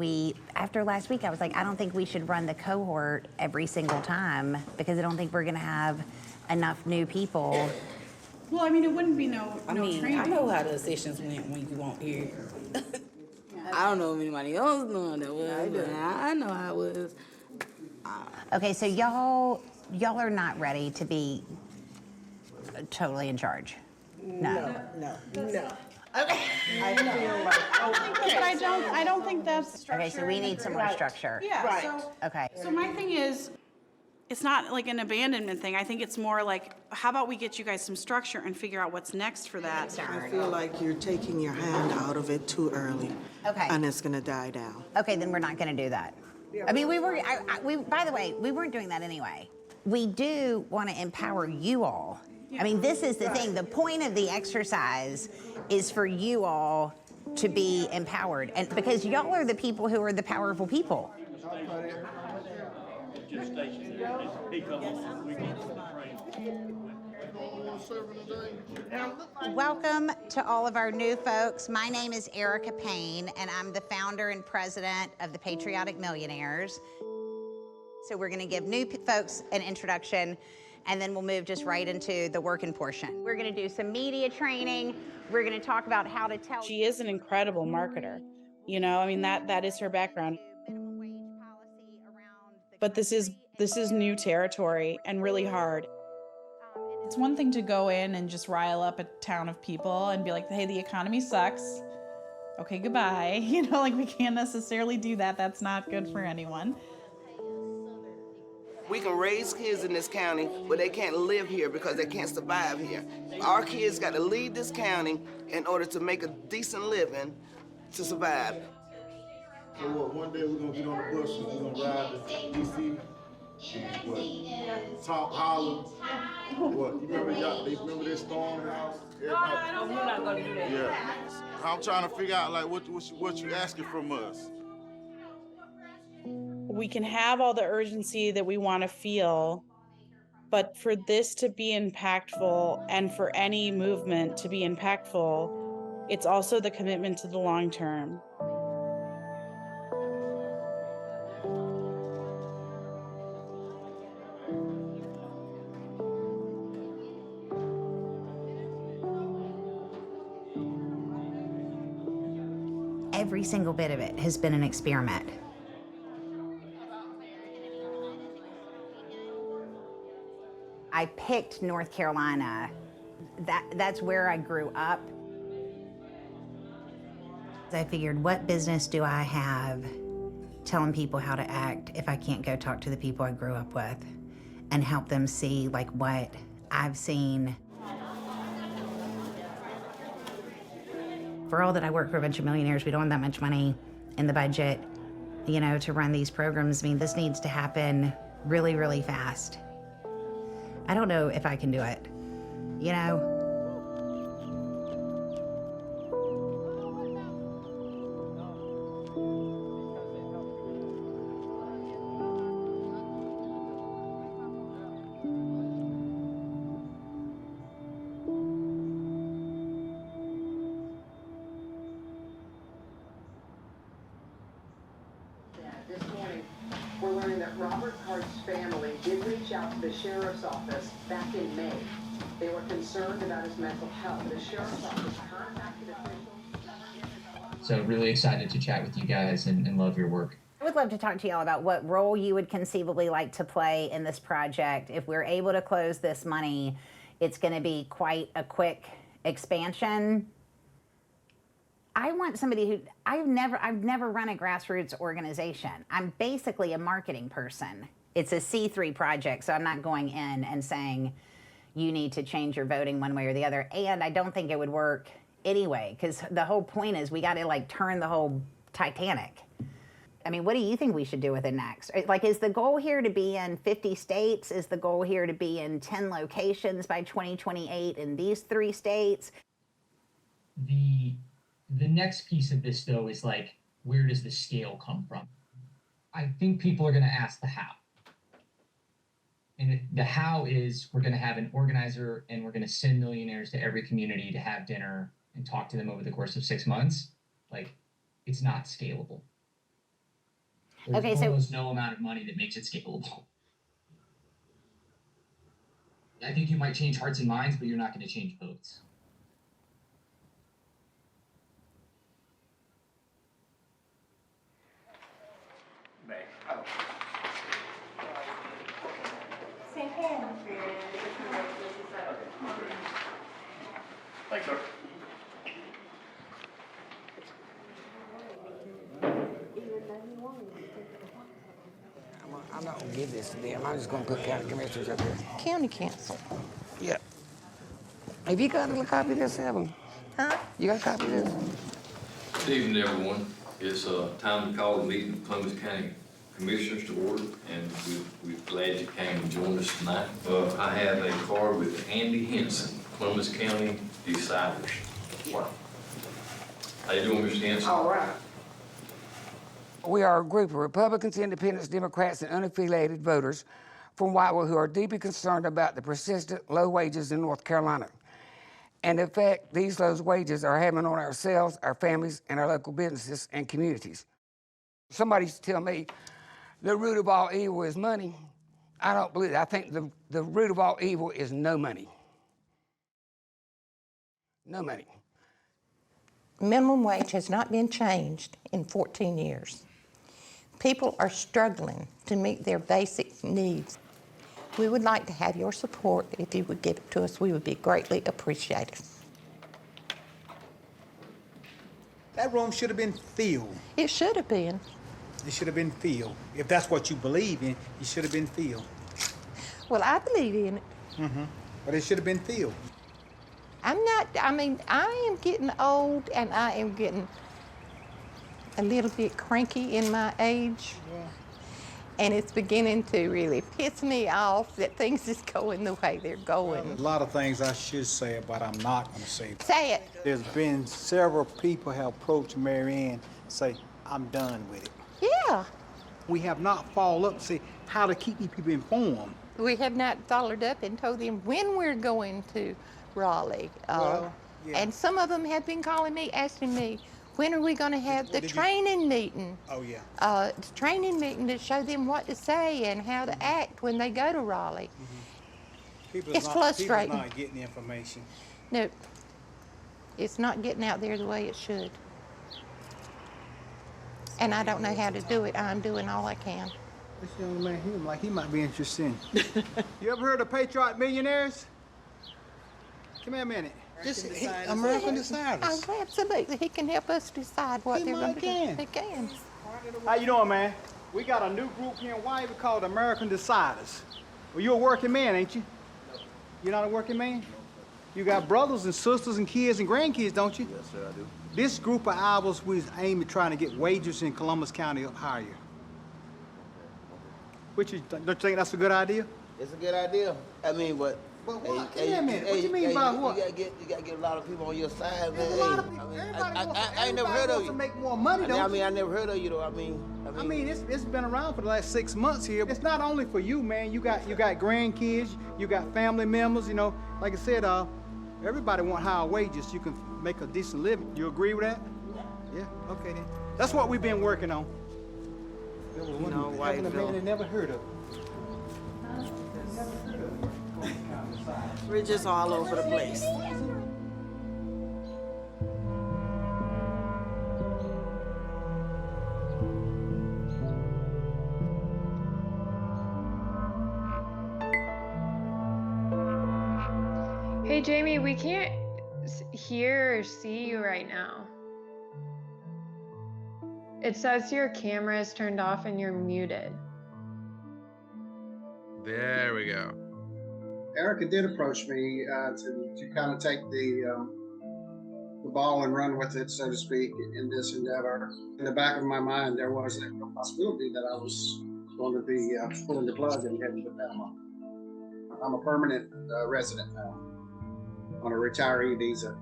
Speaker 1: after last week, I was like, I don't think we should run the cohort every single time because I don't think we're gonna have enough new people.
Speaker 26: Well, I mean, it wouldn't be no training.
Speaker 14: I know how the sessions went when you weren't here. I don't know if anybody else knows that was, but I know how it was.
Speaker 1: Okay, so y'all are not ready to be totally in charge. No.
Speaker 10: Okay.
Speaker 26: I feel like, but I don't think that's structure.
Speaker 1: Okay, so we need some more structure.
Speaker 26: Yeah.
Speaker 10: Right.
Speaker 26: So,
Speaker 1: Okay.
Speaker 26: so my thing is, it's not like an abandonment thing. I think it's more like, how about we get you guys some structure and figure out what's next for that?
Speaker 10: I feel like you're taking your hand out of it too early.
Speaker 1: Okay.
Speaker 10: And it's going to die down.
Speaker 1: Okay, then we're not going to do that. I mean, by the way, we weren't doing that anyway. We do want to empower you all. I mean, this is the thing. The point of the exercise is for you all to be empowered, and because y'all are the people who are the powerful people. Welcome to all of our new folks. My name is Erica Payne, and I'm the founder and president of the Patriotic Millionaires. So we're going to give new folks an introduction, and then we'll move just right into the working portion. We're gonna do some media training. We're gonna talk about how to tell.
Speaker 26: She is an incredible marketer. You know, I mean, that is her background. But this is new territory and really hard. It's one thing to go in and just rile up a town of people and be like, hey, the economy sucks. Okay, goodbye. You know, like we can't necessarily do that. That's not good for anyone.
Speaker 9: We can raise kids in this county, but they can't live here because they can't survive here. Our kids got to leave this county in order to make a decent living to survive.
Speaker 7: So what, one day we're gonna get on the bus and we're gonna ride to DC and what? Talk holler. What? You remember remember this storm house?
Speaker 14: No, we're not gonna do that.
Speaker 7: Yeah. I'm trying to figure out like what you asking from us.
Speaker 26: We can have all the urgency that we want to feel, but for this to be impactful and for any movement to be impactful, it's also the commitment to the long term.
Speaker 1: Every single bit of it has been an experiment. I picked North Carolina. That's where I grew up. I figured, what business do I have telling people how to act if I can't go talk to the people I grew up with and help them see like what I've seen. For all that I work for a bunch of millionaires, we don't have that much money in the budget, you know, to run these programs. I mean, this needs to happen really, really fast. I don't know if I can do it, you know?
Speaker 13: This morning, we're learning that Robert Cart's family did reach out to the sheriff's office back in May. They were concerned about his mental health. The sheriff's office contacted officials.
Speaker 15: So really excited to chat with you guys and love your work.
Speaker 1: I would love to talk to y'all about what role you would conceivably like to play in this project. If we're able to close this money, it's going to be quite a quick expansion. I want somebody who, I've never run a grassroots organization. I'm basically a marketing person. It's a C3 project, so I'm not going in and saying, you need to change your voting one way or the other. And I don't think it would work anyway, because the whole point is we got to like turn the whole Titanic. I mean, what do you think we should do with it next? Like, is the goal here to be in 50 states? Is the goal here to be in 10 locations by 2028 in these 3 states?
Speaker 15: The next piece of this, though, is like, where does the scale come from? I think people are going to ask the how. And the how is we're going to have an organizer and we're going to send millionaires to every community to have dinner and talk to them over the course of 6 months. Like, it's not scalable. There's almost no amount of money that makes it scalable. I think you might change hearts and minds, but you're not going to change votes.
Speaker 18: Thanks, sir.
Speaker 12: I'm not gonna give this to them. I'm just gonna put county commissioners up here.
Speaker 11: County council.
Speaker 12: Yeah. Have you got a copy of this, Evan?
Speaker 11: Huh?
Speaker 12: You got a copy of this?
Speaker 16: Good evening, everyone. It's time to call the meeting of Columbus County Commissioners to order, and we're glad you came and joined us tonight. I have a card with Andy Henson, Columbus County Deciders. How you doing, Mr. Henson?
Speaker 12: All right. We are a group of Republicans, Independents, Democrats, and unaffiliated voters from Whiteville who are deeply concerned about the persistent low wages in North Carolina and the effect these low wages are having on ourselves, our families, and our local businesses and communities. Somebody used to tell me the root of all evil is money. I don't believe it. I think the root of all evil is no money. No money.
Speaker 11: Minimum wage has not been changed in 14 years. People are struggling to meet their basic needs. We would like to have your support. If you would give it to us, we would be greatly appreciated.
Speaker 2: That room should have been filled.
Speaker 11: It should have been.
Speaker 2: It should have been filled. If that's what you believe in, it should have been filled.
Speaker 11: Well, I believe in it.
Speaker 2: But it should have been filled.
Speaker 11: I am getting old and I am getting a little bit cranky in my age.
Speaker 2: Yeah.
Speaker 11: And it's beginning to really piss me off that things is going the way they're going.
Speaker 2: A lot of things I should say, but I'm not going to say.
Speaker 11: Say it.
Speaker 2: There's been several people have approached Mary Ann, say, I'm done with it.
Speaker 11: Yeah.
Speaker 2: We have not followed up to see how to keep these people informed.
Speaker 11: We have not followed up and told them when we're going to Raleigh.
Speaker 2: Yeah.
Speaker 11: And some of them have been calling me, asking me, when are we going to have the training meeting?
Speaker 2: Oh, yeah.
Speaker 11: The training meeting to show them what to say and how to act when they go to Raleigh. It's frustrating.
Speaker 2: People not getting the information.
Speaker 11: No, it's not getting out there the way it should. And I don't know how to do it. I'm doing all I can.
Speaker 2: This young man, he might be interested. You ever heard of Patriotic Millionaires? Come here a minute. American Deciders.
Speaker 11: Oh, absolutely. He can help us decide what they're going to do. He can.
Speaker 2: How you doing, man? We got a new group here in Whiteville called American Deciders. Well, you're a working man, ain't you? You're not a working man? You got brothers and sisters and kids and grandkids, don't you?
Speaker 7: Yes, sir, I do.
Speaker 2: This group of ours, we aim at trying to get wages in Columbus County up higher. Don't you think that's a good idea?
Speaker 9: It's a good idea. I mean, but.
Speaker 2: Well, what? Hey, a minute. What you mean by what?
Speaker 9: You gotta get a lot of people on your side, man.
Speaker 2: A lot of people.
Speaker 9: I ain't never heard of you.
Speaker 2: To make more money, don't you?
Speaker 9: I never heard of you though. I mean,
Speaker 2: it's been around for the last 6 months here. It's not only for you, man. You got grandkids, you got family members. You know, like I said, everybody want higher wages. You can make a decent living. You agree with that? Yeah. Okay then. That's what we've been working on. There was one Whiteville. Man never heard of.
Speaker 10: We're just all over the place.
Speaker 5: Hey Jamie, we can't hear or see you right now. It says your camera is turned off and you're muted.
Speaker 8: There we go.
Speaker 17: Erica did approach me to kind of take the ball and run with it, so to speak, in this endeavor. In the back of my mind, there was a possibility that I was going to be pulling the plug and heading to Panama. I'm a permanent resident now on a retiree visa.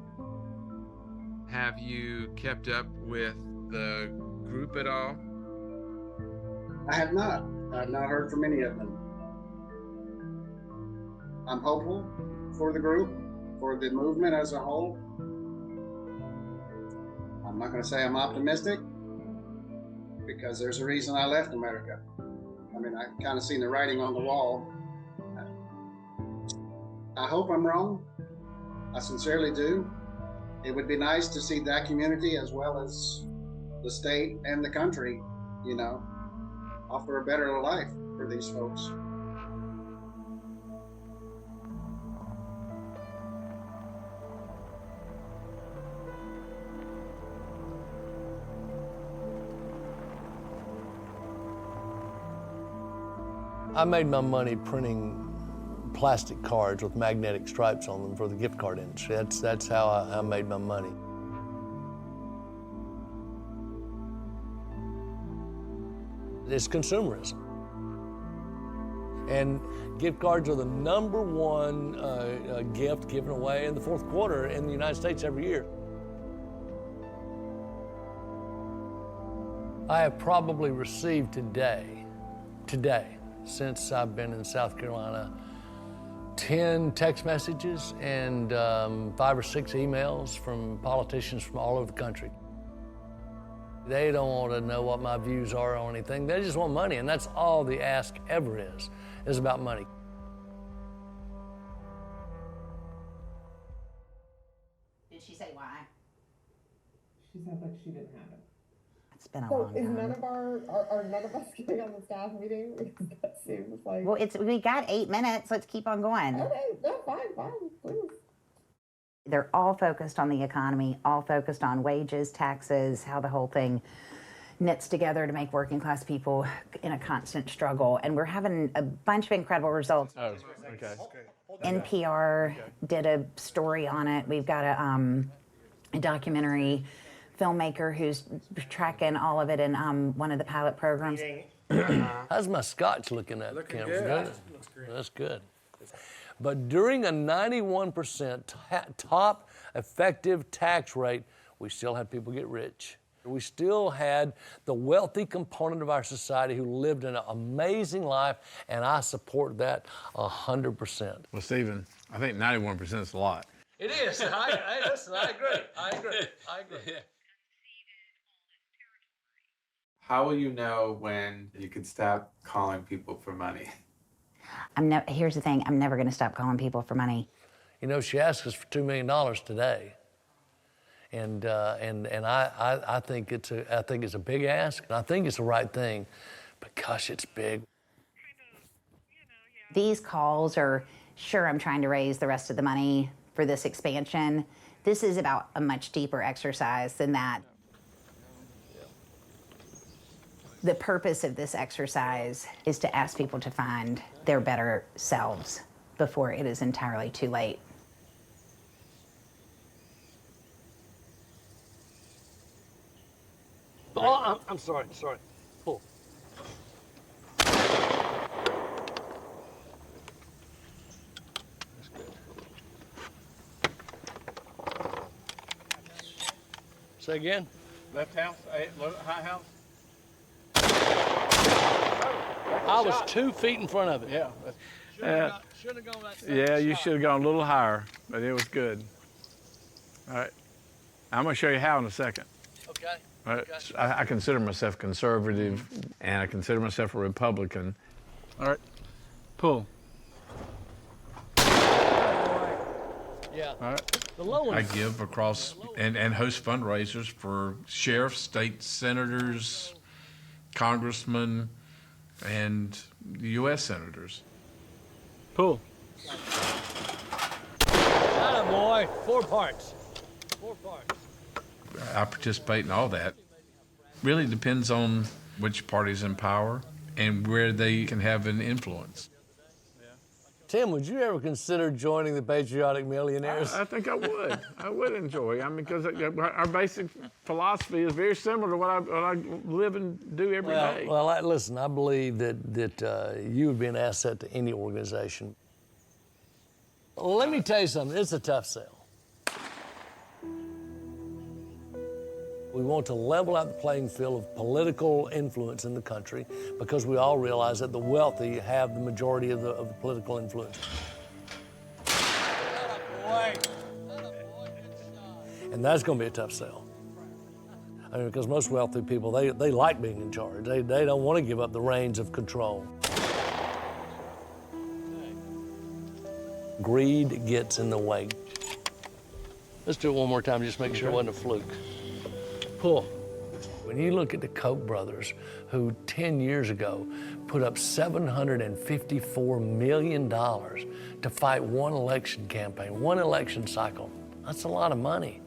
Speaker 8: Have you kept up with the group at all?
Speaker 17: I have not. I have not heard from any of them. I'm hopeful for the group, for the movement as a whole. I'm not going to say I'm optimistic because there's a reason I left America. I mean, I kind of seen the writing on the wall. I hope I'm wrong. I sincerely do. It would be nice to see that community as well as the state and the country, you know, offer a better life for these folks.
Speaker 4: I made my money printing plastic cards with magnetic stripes on them for the gift card industry. That's how I made my money. It's consumerism. And gift cards are the #1 gift given away in the fourth quarter in the United States every year. I have probably received today, since I've been in South Carolina, 10 text messages and 5 or 6 emails from politicians from all over the country. They don't want to know what my views are on anything. They just want money, and that's all the ask ever is about money.
Speaker 1: Did she say why?
Speaker 6: She said like she didn't have it.
Speaker 1: It's been a
Speaker 6: So
Speaker 1: long
Speaker 6: is
Speaker 1: time.
Speaker 6: none of are none of us getting on the staff meeting? Because that seems like.
Speaker 1: Well, we got 8 minutes. Let's keep on going.
Speaker 6: Okay, no, fine, please.
Speaker 1: They're all focused on the economy, all focused on wages, taxes, how the whole thing knits together to make working class people in a constant struggle. And we're having a bunch of incredible results.
Speaker 18: Oh, okay.
Speaker 1: NPR did a story on it. We've got a documentary filmmaker who's tracking all of it in one of the pilot programs.
Speaker 4: How's my scotch looking at the camera?
Speaker 18: good.
Speaker 4: Looks great. That's good. But during a 91% top effective tax rate, we still had people get rich. We still had the wealthy component of our society who lived an amazing life, and I support that 100%.
Speaker 18: Well, Stephen, I think 91% is a lot.
Speaker 4: It is. Listen, I agree. I agree.
Speaker 19: How will you know when you can stop calling people for money?
Speaker 1: Here's the thing, I'm never gonna stop calling people for money.
Speaker 4: You know, she asked us for $2 million today. And I think it's a big ask, and I think it's the right thing, but gosh, it's big.
Speaker 1: These calls are, sure, I'm trying to raise the rest of the money for this expansion. This is about a much deeper exercise than that. The purpose of this exercise is to ask people to find their better selves before it is entirely too late.
Speaker 4: Oh, I'm sorry. Pull. That's good. Say again?
Speaker 18: Left house, high house?
Speaker 4: I was 2 feet in front of it.
Speaker 18: Yeah.
Speaker 4: Shouldn't have gone that fast.
Speaker 18: Yeah, you should have gone a little higher, but it was good. All right. I'm going to show you how in a second.
Speaker 4: Okay.
Speaker 18: All right. I consider myself conservative, and I consider myself a Republican. All right. Pull.
Speaker 4: Yeah.
Speaker 18: All right.
Speaker 4: The low one.
Speaker 18: I give across and host fundraisers for sheriffs, state senators, congressmen, and U.S. senators. Pull.
Speaker 4: Atta boy. 4 parts. 4 parts.
Speaker 18: I participate in all that. Really depends on which party's in power and where they can have an influence.
Speaker 4: Tim, would you ever consider joining the Patriotic Millionaires?
Speaker 18: I think I would. I would enjoy. I mean, because our basic philosophy is very similar to what I live and do every day.
Speaker 4: Well, listen, I believe that you would be an asset to any organization. Well, let me tell you something. It's a tough sell. We want to level out the playing field of political influence in the country because we all realize that the wealthy have the majority of the political influence. And that's going to be a tough sell. I mean, because most wealthy people, they like being in charge. They don't want to give up the reins of control. Greed gets in the way. Let's do it one more time, just make sure it wasn't a fluke. Pull. When you look at the Koch brothers, who 10 years ago put up $754 million to fight one election campaign, one election cycle, that's a lot of money.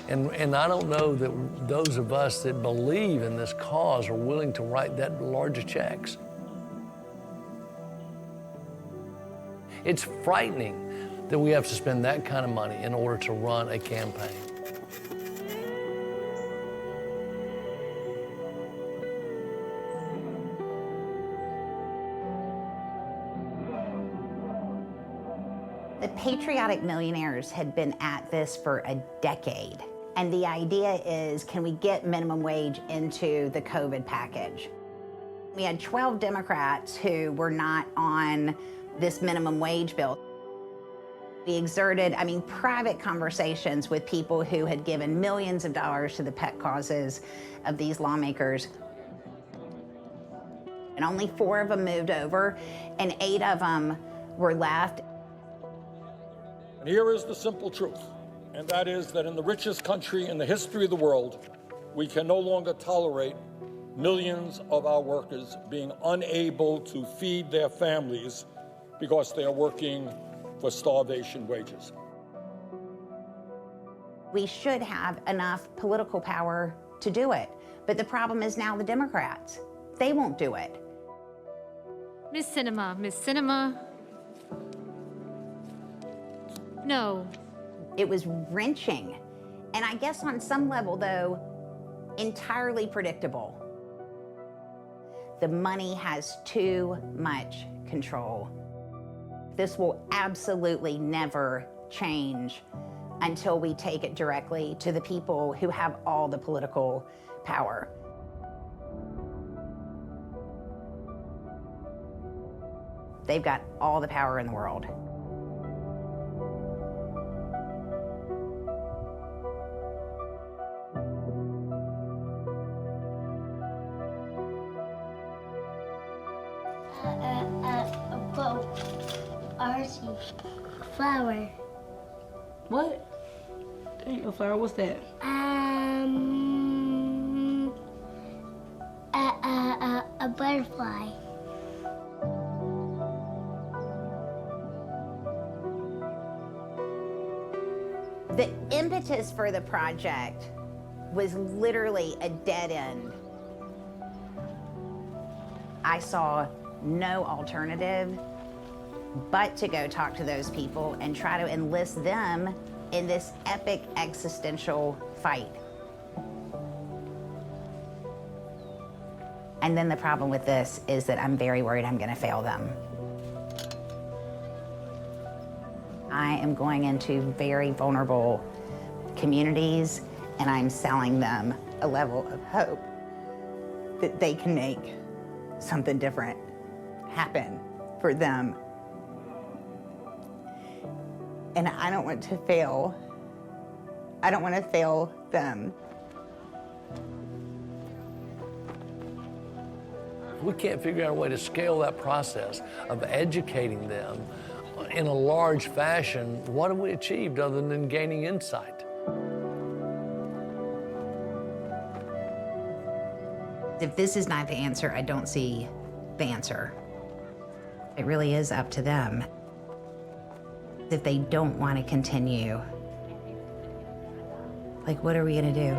Speaker 4: And I don't know that those of us that believe in this cause are willing to write that large checks. It's frightening that we have to spend that kind of money in order to run a campaign.
Speaker 1: The Patriotic Millionaires had been at this for a decade. And the idea is, can we get minimum wage into the COVID package? We had 12 Democrats who were not on this minimum wage bill. We exerted, private conversations with people who had given millions of dollars to the pet causes of these lawmakers. And only 4 of them moved over, and 8 of them were left.
Speaker 3: And here is the simple truth, and that is that in the richest country in the history of the world, we can no longer tolerate millions of our workers being unable to feed their families because they are working for starvation wages.
Speaker 1: We should have enough political power to do it. But the problem is now the Democrats. They won't do it.
Speaker 20: Miss Cinema. No.
Speaker 1: It was wrenching. And I guess on some level, though, entirely predictable. The money has too much control. This will absolutely never change until we take it directly to the people who have all the political power. They've got all the power in the world.
Speaker 21: A boat. Archie. Flower.
Speaker 14: What? There ain't no flower. What's that?
Speaker 21: A butterfly.
Speaker 1: The impetus for the project was literally a dead end. I saw no alternative but to go talk to those people and try to enlist them in this epic existential fight. And then the problem with this is that I'm very worried I'm going to fail them. I am going into very vulnerable communities, and I'm selling them a level of hope that they can make something different happen for them. And I don't want to fail. I don't want to fail them.
Speaker 4: We can't figure out a way to scale that process of educating them in a large fashion. What have we achieved other than gaining insight?
Speaker 1: If this is not the answer, I don't see the answer. It really is up to them. If they don't want to continue, like, what are we gonna do?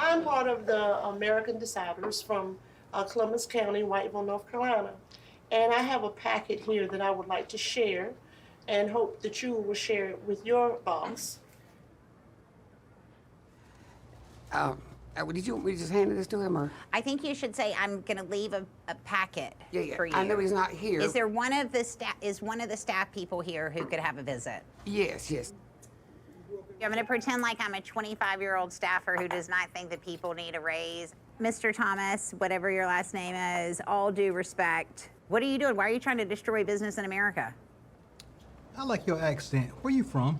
Speaker 22: I'm part of the American Deciders from Columbus County, Whiteville, North Carolina. And I have a packet here that I would like to share and hope that you will share it with your boss.
Speaker 12: Did you want me to just hand this to him, or?
Speaker 1: I think you should say, I'm gonna leave a packet for you.
Speaker 12: I know he's not here.
Speaker 1: Is there one of the staff people here who could have a visit?
Speaker 12: Yes.
Speaker 1: I'm gonna pretend like I'm a 25-year-old staffer who does not think that people need a raise. Mr. Thomas, whatever your last name is, all due respect. What are you doing? Why are you trying to destroy business in America?
Speaker 2: I like your accent. Where you from?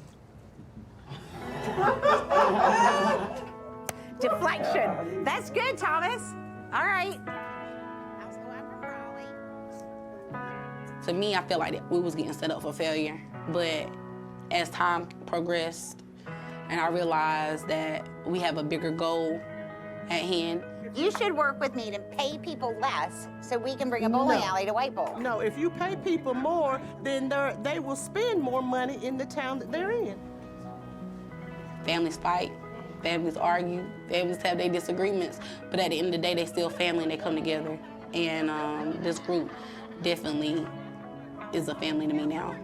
Speaker 1: Deflection. That's good, Thomas. All right.
Speaker 14: To me, I feel like that we was getting set up for failure. But as time progressed, and I realized that we have a bigger goal at hand.
Speaker 1: You should work with me to pay people less so we can bring a bowling alley to Whiteville.
Speaker 22: No, if you pay people more, then they will spend more money in the town that they're in.
Speaker 14: Families fight, families argue, families have their disagreements, but at the end of the day, they still family and they come together. And this group definitely is a family to me now.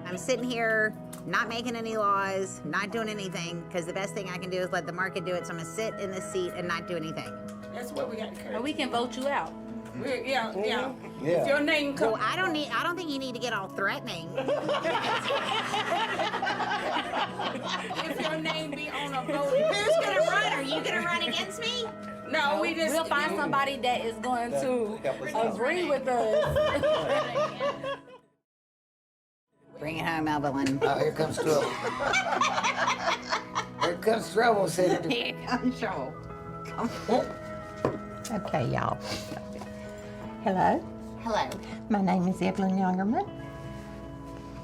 Speaker 1: I'm sitting here, not making any laws, not doing anything, because the best thing I can do is let the market do it, so I'm gonna sit in this seat and not do anything.
Speaker 22: That's what we got to
Speaker 14: Or we can vote you out.
Speaker 13: Yeah.
Speaker 9: Yeah.
Speaker 13: If your name
Speaker 1: Well,
Speaker 13: comes.
Speaker 1: I don't think you need to get all threatening.
Speaker 13: If your name be on a vote.
Speaker 1: Who's gonna run? Are you gonna run against me?
Speaker 13: No,
Speaker 14: We'll find somebody that is going to agree with us.
Speaker 1: Bring it home, Evelyn.
Speaker 12: Oh, here comes trouble. Here comes trouble, Senator.
Speaker 1: Here comes trouble.
Speaker 11: Okay, y'all. Hello.
Speaker 1: Hello.
Speaker 11: My name is Evelyn Youngerman.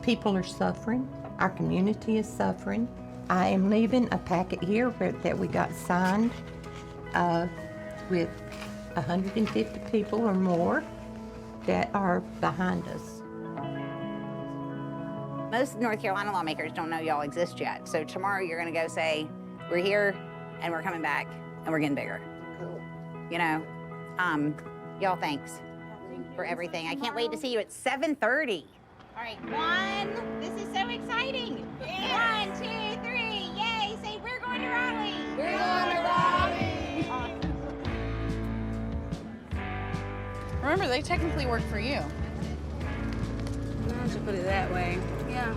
Speaker 11: People are suffering. Our community is suffering. I am leaving a packet here that we got signed with 150 people or more that are behind us.
Speaker 1: Most North Carolina lawmakers don't know y'all exist yet. So tomorrow you're gonna go say, we're here and we're coming back and we're getting bigger.
Speaker 11: Cool.
Speaker 1: You know, y'all thanks for everything. I can't wait to see you at 7:30. All right, this is so exciting. Yeah. 1, 2, 3, yay, say we're going to Raleigh.
Speaker 13: We're going to Raleigh.
Speaker 1: Awesome.
Speaker 15: Remember, they technically work for you.
Speaker 14: Why don't you put it that way? Yeah.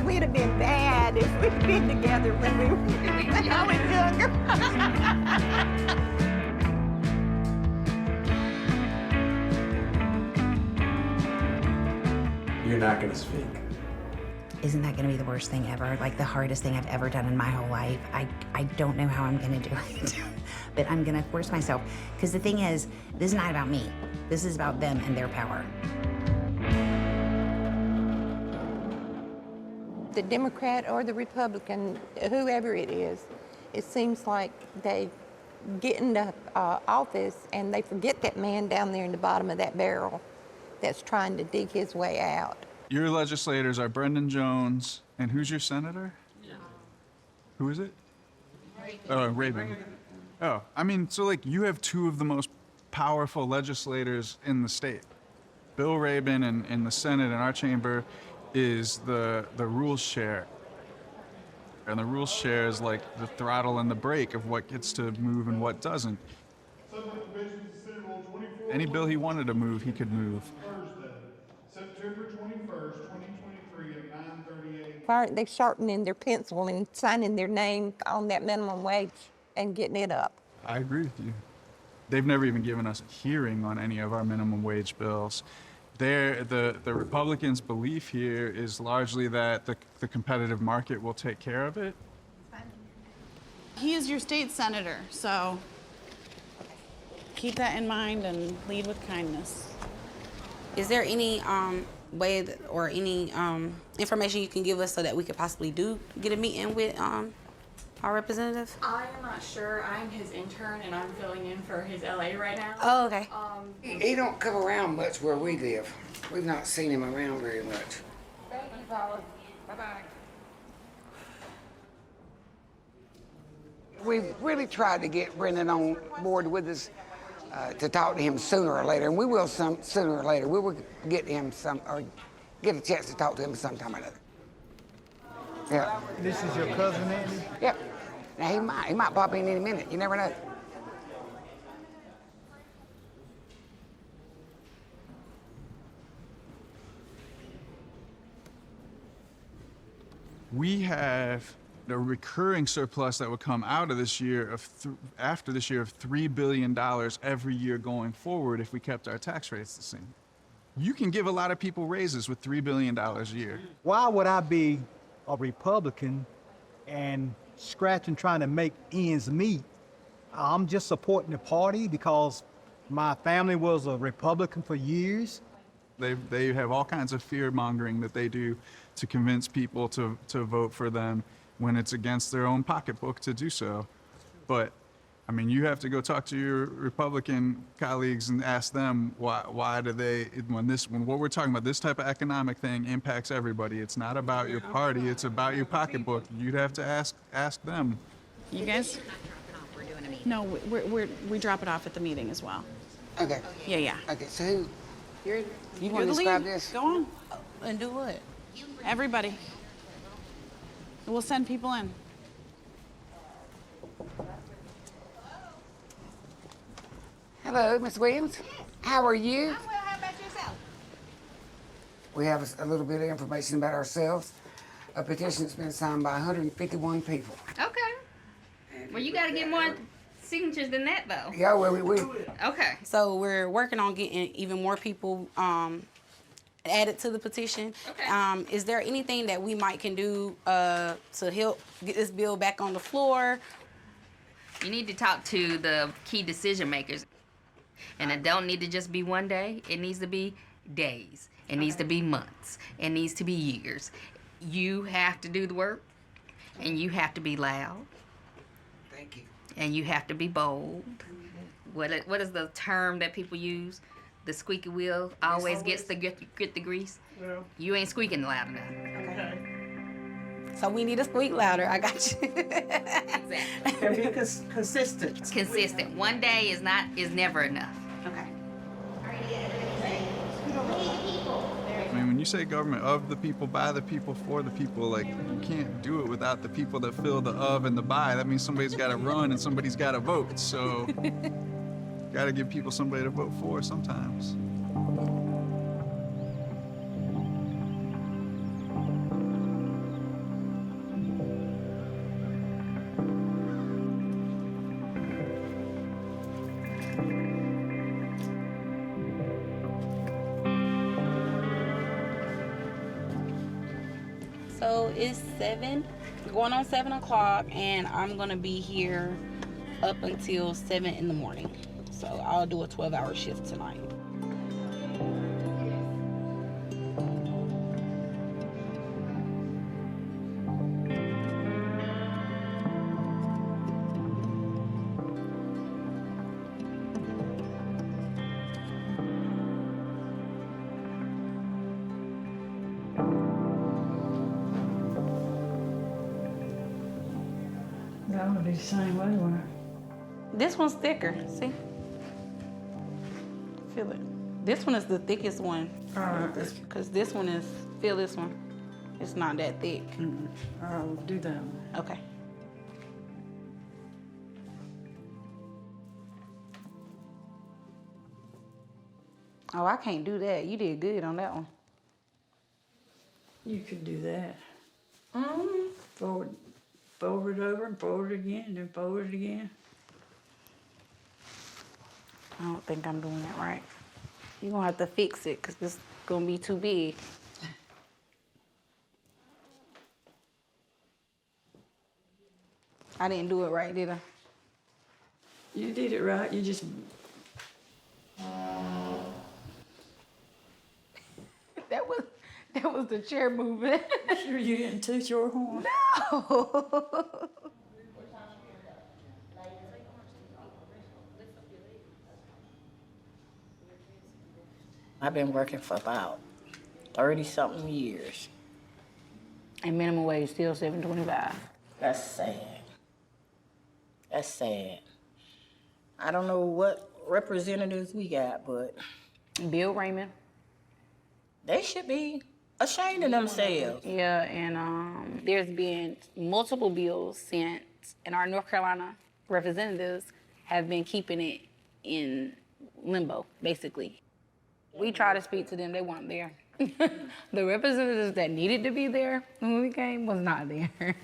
Speaker 11: We'd have been bad if we'd been together when I was younger.
Speaker 19: You're not going to speak.
Speaker 1: Isn't that gonna be the worst thing ever? Like the hardest thing I've ever done in my whole life. I don't know how I'm gonna do it, but I'm gonna force myself. Because the thing is, this is not about me. This is about them and their power.
Speaker 11: The Democrat or the Republican, whoever it is, it seems like they get into office and they forget that man down there in the bottom of that barrel that's trying to dig his way out.
Speaker 23: Your legislators are Brendan Jones, and who's your senator? Yeah. Who is it? Rabin. Oh, I mean, so like you have two of the most powerful legislators in the state. Bill Rabin in the Senate in our chamber is the rules chair. And the rules chair is like the throttle and the brake of what gets to move and what doesn't. Any bill he wanted to move, he could move.
Speaker 7: September 21st, 2023 at 9:38.
Speaker 11: Why aren't they sharpening their pencil and signing their name on that minimum wage and getting it up?
Speaker 23: I agree with you. They've never even given us a hearing on any of our minimum wage bills. The Republicans' belief here is largely that the competitive market will take care of it.
Speaker 15: He is your state senator, so keep that in mind and lead with kindness.
Speaker 14: Is there any way or any information you can give us so that we could possibly get a meeting with our representative?
Speaker 13: I am not sure. I'm his intern and I'm filling in for his LA right now.
Speaker 14: Oh, okay.
Speaker 12: He don't come around much where we live. We've not seen him around very much.
Speaker 13: Thank you, Paula. Bye-bye.
Speaker 12: We've really tried to get Brendan on board with us to talk to him sooner or later, and we will sooner or later. We will get him get a chance to talk to him sometime or another. Yeah.
Speaker 2: This is your cousin, Andy?
Speaker 12: Yep. Now he might pop in any minute. You never know.
Speaker 23: We have a recurring surplus that would come out of this year after this year of $3 billion every year going forward if we kept our tax rates the same. You can give a lot of people raises with $3 billion a year.
Speaker 2: Why would I be a Republican and scratching trying to make ends meet? I'm just supporting the party because my family was a Republican for years.
Speaker 23: They have all kinds of fear mongering that they do to convince people to vote for them when it's against their own pocketbook to do so. But I mean, you have to go talk to your Republican colleagues and ask them why do they, when what we're talking about, this type of economic thing impacts everybody. It's not about your party, it's about your pocketbook. You'd have to ask them.
Speaker 15: You guys? No, we drop it off at the meeting as well.
Speaker 12: Okay.
Speaker 15: Yeah.
Speaker 12: Okay, so who?
Speaker 14: You're
Speaker 12: You want to
Speaker 15: the
Speaker 12: describe
Speaker 15: lead.
Speaker 12: this?
Speaker 15: Go on.
Speaker 14: And do what?
Speaker 15: Everybody. We'll send people in.
Speaker 12: Hello, Miss Williams. How are you?
Speaker 5: I'm well. How about yourself?
Speaker 12: We have a little bit of information about ourselves. A petition's been signed by 151 people.
Speaker 5: Okay. Well, you got to get more signatures than that, though.
Speaker 12: Yeah, well, we
Speaker 5: Okay.
Speaker 14: So we're working on getting even more people added to the petition.
Speaker 5: Okay.
Speaker 14: Is there anything that we might can do to help get this bill back on the floor?
Speaker 5: You need to talk to the key decision makers. And it don't need to just be one day. It needs to be days. It needs to be months. It needs to be years. You have to do the work, and you have to be loud.
Speaker 12: Thank you.
Speaker 5: And you have to be bold. What is the term that people use? The squeaky wheel always gets the get the grease.
Speaker 22: Yeah.
Speaker 5: You ain't squeaking loud enough.
Speaker 22: Okay.
Speaker 14: So we need to squeak louder. I got you.
Speaker 5: Exactly.
Speaker 22: And be consistent.
Speaker 5: Consistent. One day is never enough.
Speaker 14: Okay.
Speaker 23: I mean, when you say government of the people, by the people, for the people, like, you can't do it without the people that fill the of and the by. That means somebody's got to run and somebody's got to vote. So, got to give people somebody to vote for sometimes.
Speaker 14: So it's 7, going on 7 o'clock, and I'm gonna be here up until 7 in the morning. So I'll do a 12-hour shift tonight.
Speaker 10: That would be the same way, wouldn't it?
Speaker 14: This one's thicker, see? Feel it. This one is the thickest one. Because this one is, feel this one. It's not that thick.
Speaker 10: I'll do that one.
Speaker 14: Okay. Oh, I can't do that. You did good on that one.
Speaker 10: You could do that. Fold it over and fold it again, and then fold it again.
Speaker 14: I don't think I'm doing that right. You're gonna have to fix it, because this is gonna be too big. I didn't do it right, did I?
Speaker 10: You did it right. You just
Speaker 14: That was the chair moving.
Speaker 10: sure you didn't toot your horn.
Speaker 14: No.
Speaker 16: I've been working for about 30-something years.
Speaker 14: And minimum wage still $7.25.
Speaker 16: That's sad. That's sad. I don't know what representatives we got, but
Speaker 14: Bill Raymond.
Speaker 16: They should be ashamed of themselves.
Speaker 14: Yeah, and there's been multiple bills sent, and our North Carolina representatives have been keeping it in limbo, basically. We tried to speak to them, they weren't there. The representatives that needed to be there when we came was not there.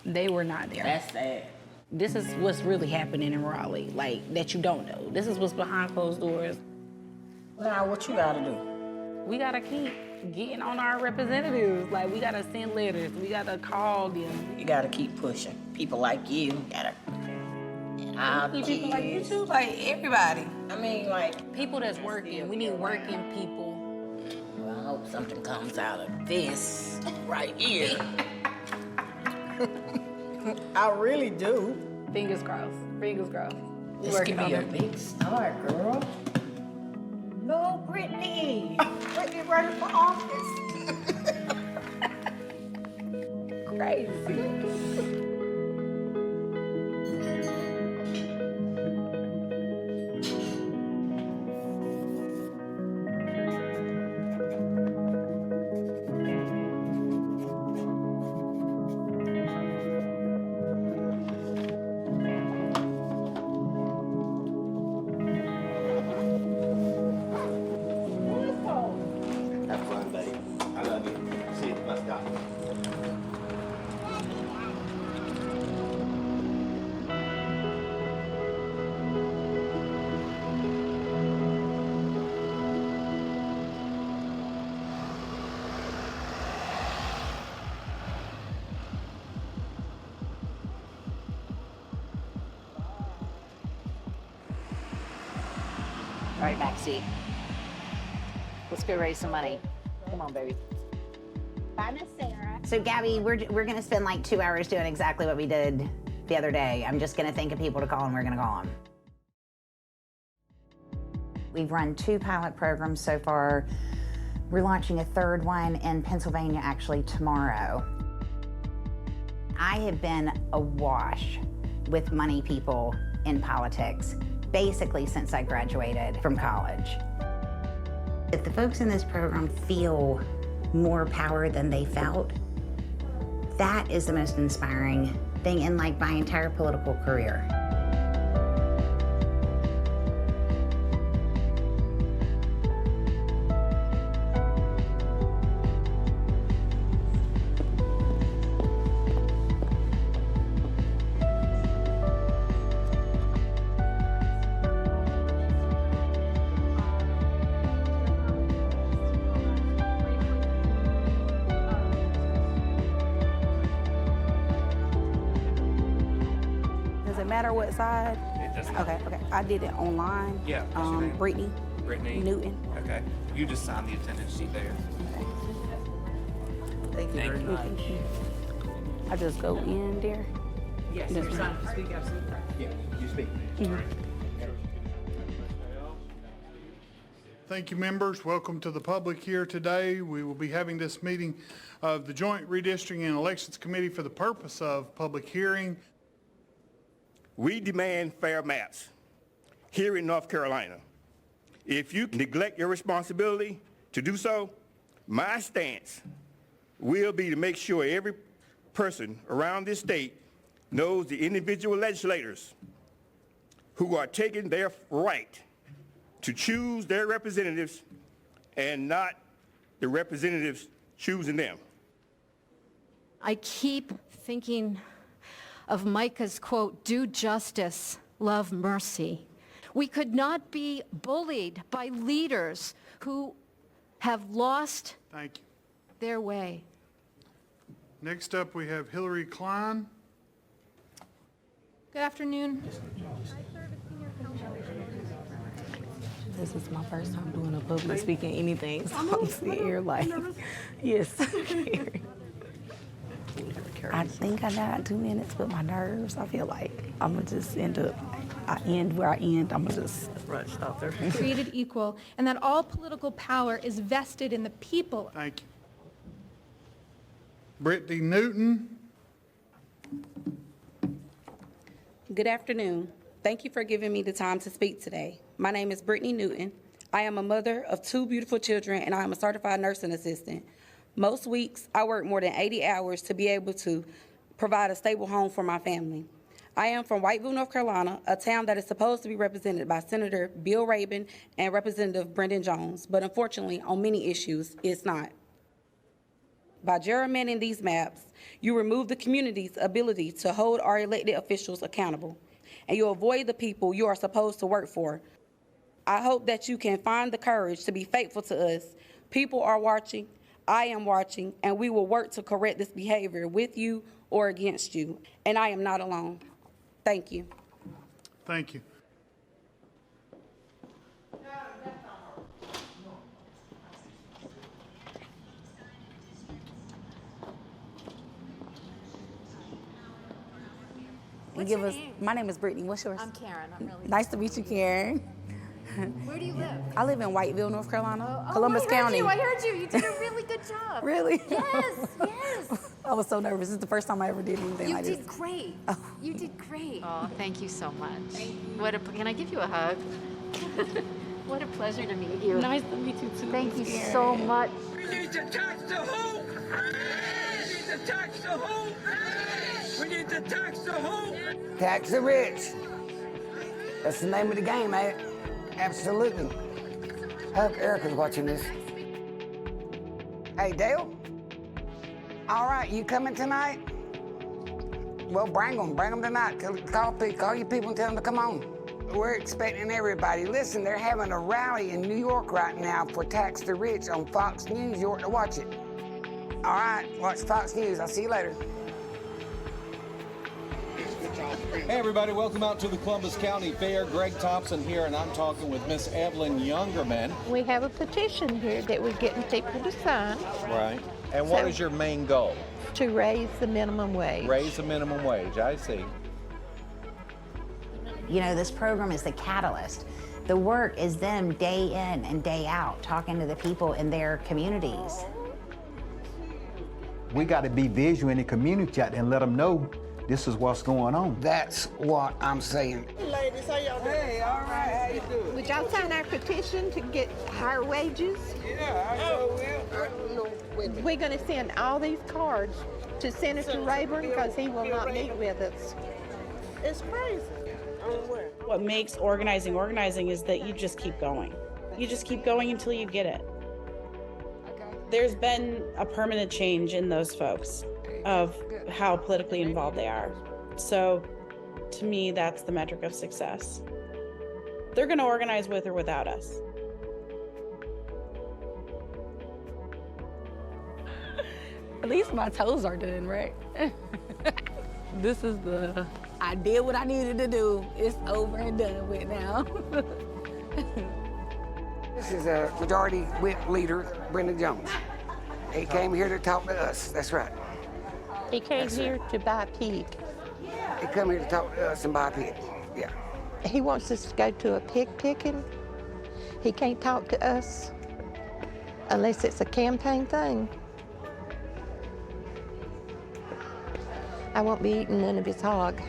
Speaker 14: They were not there.
Speaker 16: That's sad.
Speaker 14: This is what's really happening in Raleigh, like, that you don't know. This is what's behind closed doors.
Speaker 16: Now, what you gotta do?
Speaker 14: We gotta keep getting on our representatives. Like, we gotta send letters. We gotta call them.
Speaker 16: You gotta keep pushing. People like you gotta.
Speaker 14: People like you too,
Speaker 16: like everybody. I mean, like
Speaker 14: people that's working. We need working people.
Speaker 16: Well, I hope something comes out of this right here. I really do.
Speaker 14: Fingers crossed. Fingers crossed.
Speaker 16: This could be a big start, girl. No, Brittany. Brittany running for office.
Speaker 14: Crazy.
Speaker 1: All right, Maxie. Let's go raise some money. Come on, baby. Bye, Miss Sarah. So, Gabby, we're going to spend like 2 hours doing exactly what we did the other day. I'm just going to think of people to call, and we're going to call them. We've run 2 pilot programs so far. We're launching a 3rd one in Pennsylvania actually tomorrow. I have been awash with money people in politics basically since I graduated from college. If the folks in this program feel more power than they felt, that is the most inspiring thing in like my entire political career.
Speaker 14: Does it matter what side?
Speaker 6: It doesn't.
Speaker 14: Okay. I did it online.
Speaker 6: Yeah. What's your name?
Speaker 14: Brittany Newton.
Speaker 6: Okay. You just signed the attendance sheet there.
Speaker 14: Thank you
Speaker 6: Thank
Speaker 14: very
Speaker 6: you.
Speaker 14: much. I just go in there.
Speaker 6: Yes,
Speaker 14: Yes,
Speaker 6: you're
Speaker 14: ma'am.
Speaker 6: signed to speak, absolutely.
Speaker 2: Yeah, you speak. Thank you, members. Welcome to the public here today. We will be having this meeting of the Joint Redistricting and Elections Committee for the purpose of public hearing.
Speaker 8: We demand fair maps here in North Carolina. If you neglect your responsibility to do so, my stance will be to make sure every person around this state knows the individual legislators who are taking their right to choose their representatives and not the representatives choosing them.
Speaker 17: I keep thinking of Micah's quote, "Do justice, love mercy." We could not be bullied by leaders who have lost their way.
Speaker 2: Next up, we have Hillary Klein.
Speaker 17: Good afternoon.
Speaker 14: This is my first time doing a public speaking anything, so I'm sitting here like, yes. I think I got 2 minutes, but my nerves, I feel like I'm gonna just end where I end, I'm gonna just stop there.
Speaker 24: Created equal, and that all political power is vested in the people.
Speaker 2: Thank you. Brittany Newton.
Speaker 14: Good afternoon. Thank you for giving me the time to speak today. My name is Brittany Newton. I am a mother of 2 beautiful children, and I am a certified nursing assistant. Most weeks, I work more than 80 hours to be able to provide a stable home for my family. I am from Whiteville, North Carolina, a town that is supposed to be represented by Senator Bill Rabon and Representative Brendan Jones, but unfortunately, on many issues, it's not. By gerrymandering these maps, you remove the community's ability to hold our elected officials accountable, and you avoid the people you are supposed to work for. I hope that you can find the courage to be faithful to us. People are watching, I am watching, and we will work to correct this behavior with you or against you, and I am not alone. Thank you.
Speaker 2: Thank you.
Speaker 14: My name is Brittany. What's yours?
Speaker 24: I'm Karen. I'm really
Speaker 14: Nice to meet you, Karen.
Speaker 24: Where do you live?
Speaker 14: I live in Whiteville, North Carolina,
Speaker 24: Oh,
Speaker 14: Columbus
Speaker 24: I heard
Speaker 14: County.
Speaker 24: You. I heard you. You did a really good job.
Speaker 14: Really?
Speaker 24: Yes, yes.
Speaker 14: I was so nervous. This is the first time I ever did anything
Speaker 24: You
Speaker 14: like
Speaker 24: did
Speaker 14: this.
Speaker 24: great. You did great.
Speaker 20: Oh, thank you so much. Can I give you a hug? What a pleasure to meet you.
Speaker 14: Nice to meet you too.
Speaker 20: Thank you
Speaker 14: Karen.
Speaker 20: so much.
Speaker 25: We need to tax the home. We need to tax the home. We need to tax the home.
Speaker 12: Tax the rich. That's the name of the game, man. Absolutely. I hope Erica's watching this. Hey, Dale? All right, you coming tonight? Well, bring them tonight. Call your people and tell them to come on. We're expecting everybody. Listen, they're having a rally in New York right now for Tax the Rich on Fox News. You ought to watch it. All right, watch Fox News. I'll see you later.
Speaker 7: Good job.
Speaker 3: Hey everybody, welcome out to the Columbus County Fair. Greg Thompson here, and I'm talking with Miss Evelyn Youngerman.
Speaker 11: We have a petition here that we're getting people to sign
Speaker 3: Right. And what is your main goal?
Speaker 11: to raise the minimum wage.
Speaker 3: Raise the minimum wage, I see.
Speaker 1: You know, this program is the catalyst. The work is them day in and day out, talking to the people in their communities.
Speaker 2: We got to be visual in the community out there and let them know this is what's going on.
Speaker 12: That's what I'm saying.
Speaker 22: Hey, ladies, how y'all doing?
Speaker 3: Hey, all right, how you doing?
Speaker 11: Would y'all sign our petition to get higher wages?
Speaker 3: Yeah, I know.
Speaker 11: We're going to send all these cards to Senator Rayburn because he will not meet with us.
Speaker 22: It's crazy.
Speaker 15: What makes organizing is that you just keep going. You just keep going until you get it. There's been a permanent change in those folks of how politically involved they are. So to me, that's the metric of success. They're going to organize with or without us.
Speaker 14: At least my toes are done, right? This is I did what I needed to do. It's over and done with now.
Speaker 12: This is a majority whip leader, Brendan Jones. He came here to talk to us, that's right.
Speaker 11: He came here to buy a pig.
Speaker 12: He come here to talk to us and buy a pig, yeah.
Speaker 11: He wants us to go to a pig picking. He can't talk to us unless it's a campaign thing. I won't be eating none of his hog.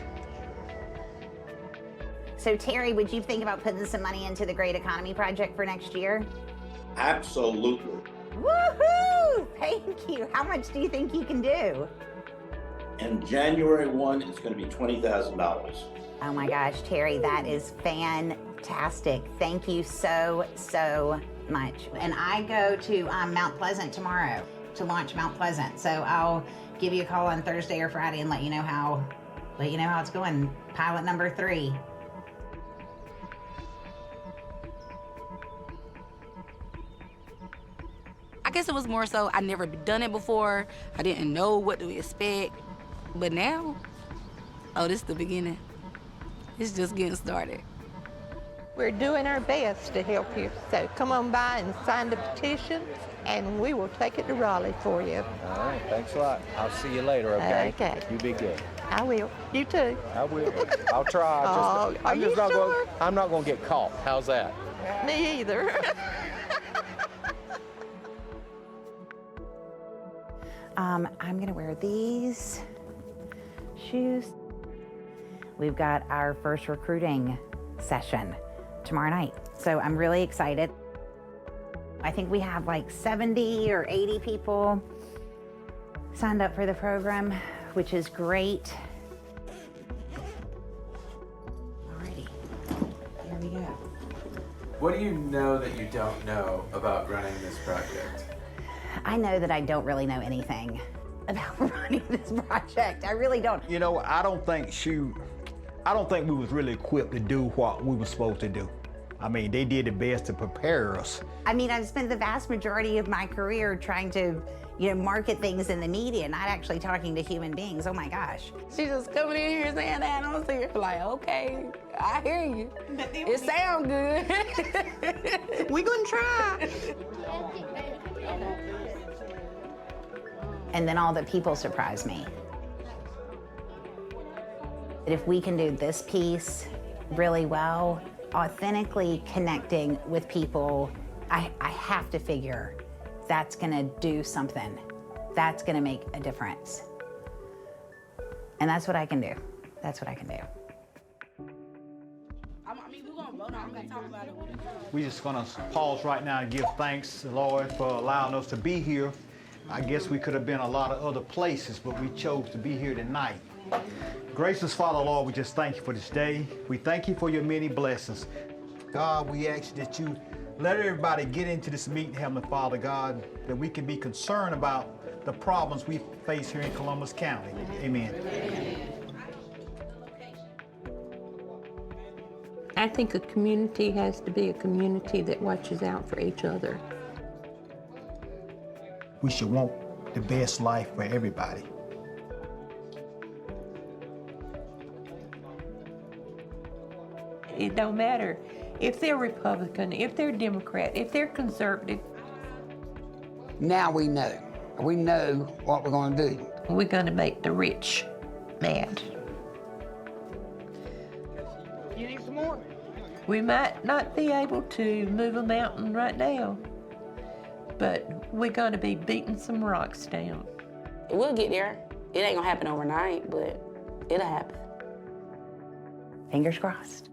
Speaker 1: So Terry, would you think about putting some money into the Great Economy Project for next year?
Speaker 4: Absolutely.
Speaker 1: Woohoo! Thank you. How much do you think you can do?
Speaker 4: And January 1, it's going to be $20,000.
Speaker 1: Oh my gosh, Terry, that is fantastic. Thank you so, so much. And I go to Mount Pleasant tomorrow to launch Mount Pleasant. So I'll give you a call on Thursday or Friday and let you know how it's going. Pilot number 3.
Speaker 14: I guess it was more so I never done it before. I didn't know what to expect. But now, oh, this is the beginning. It's just getting started.
Speaker 11: We're doing our best to help you. So come on by and sign the petition, and we will take it to Raleigh for you.
Speaker 3: All right, thanks a lot. I'll see you later, okay?
Speaker 11: Okay.
Speaker 3: You be good.
Speaker 11: I will. You too.
Speaker 3: I will. I'll try.
Speaker 11: Oh, are you sure?
Speaker 3: I'm not going to get caught. How's that?
Speaker 11: Me either.
Speaker 1: I'm gonna wear these shoes. We've got our first recruiting session tomorrow night. So I'm really excited. I think we have like 70 or 80 people signed up for the program, which is great. Alrighty, here we go.
Speaker 19: What do you know that you don't know about running this project?
Speaker 1: I know that I don't really know anything about running this project. I really don't.
Speaker 2: You know, I don't think we was really equipped to do what we were supposed to do. I mean, they did the best to prepare us.
Speaker 1: I mean, I've spent the vast majority of my career trying to, market things in the media, not actually talking to human beings. Oh my gosh.
Speaker 14: She just coming in here saying that, and I'm sitting here like, okay, I hear you. It sounds good.
Speaker 11: We gonna try.
Speaker 1: And then all the people surprise me. If we can do this piece really well, authentically connecting with people, I have to figure that's gonna do something. That's gonna make a difference. And that's what I can do. That's what I can do.
Speaker 2: We're just gonna pause right now and give thanks to the Lord for allowing us to be here. I guess we could have been a lot of other places, but we chose to be here tonight. Gracious Father, Lord, we just thank you for this day. We thank you for your many blessings. God, we ask that you let everybody get into this meeting, Heavenly Father, God, that we can be concerned about the problems we face here in Columbus County. Amen.
Speaker 11: I think a community has to be a community that watches out for each other.
Speaker 2: We should want the best life for everybody.
Speaker 11: It don't matter if they're Republican, if they're Democrat, if they're conservative.
Speaker 12: Now we know. We know what we're going to do.
Speaker 11: We're going to make the rich mad.
Speaker 12: You need some more?
Speaker 11: We might not be able to move a mountain right now, but we're going to be beating some rocks down.
Speaker 14: We'll get there. It ain't gonna happen overnight, but it'll happen.
Speaker 1: Fingers crossed.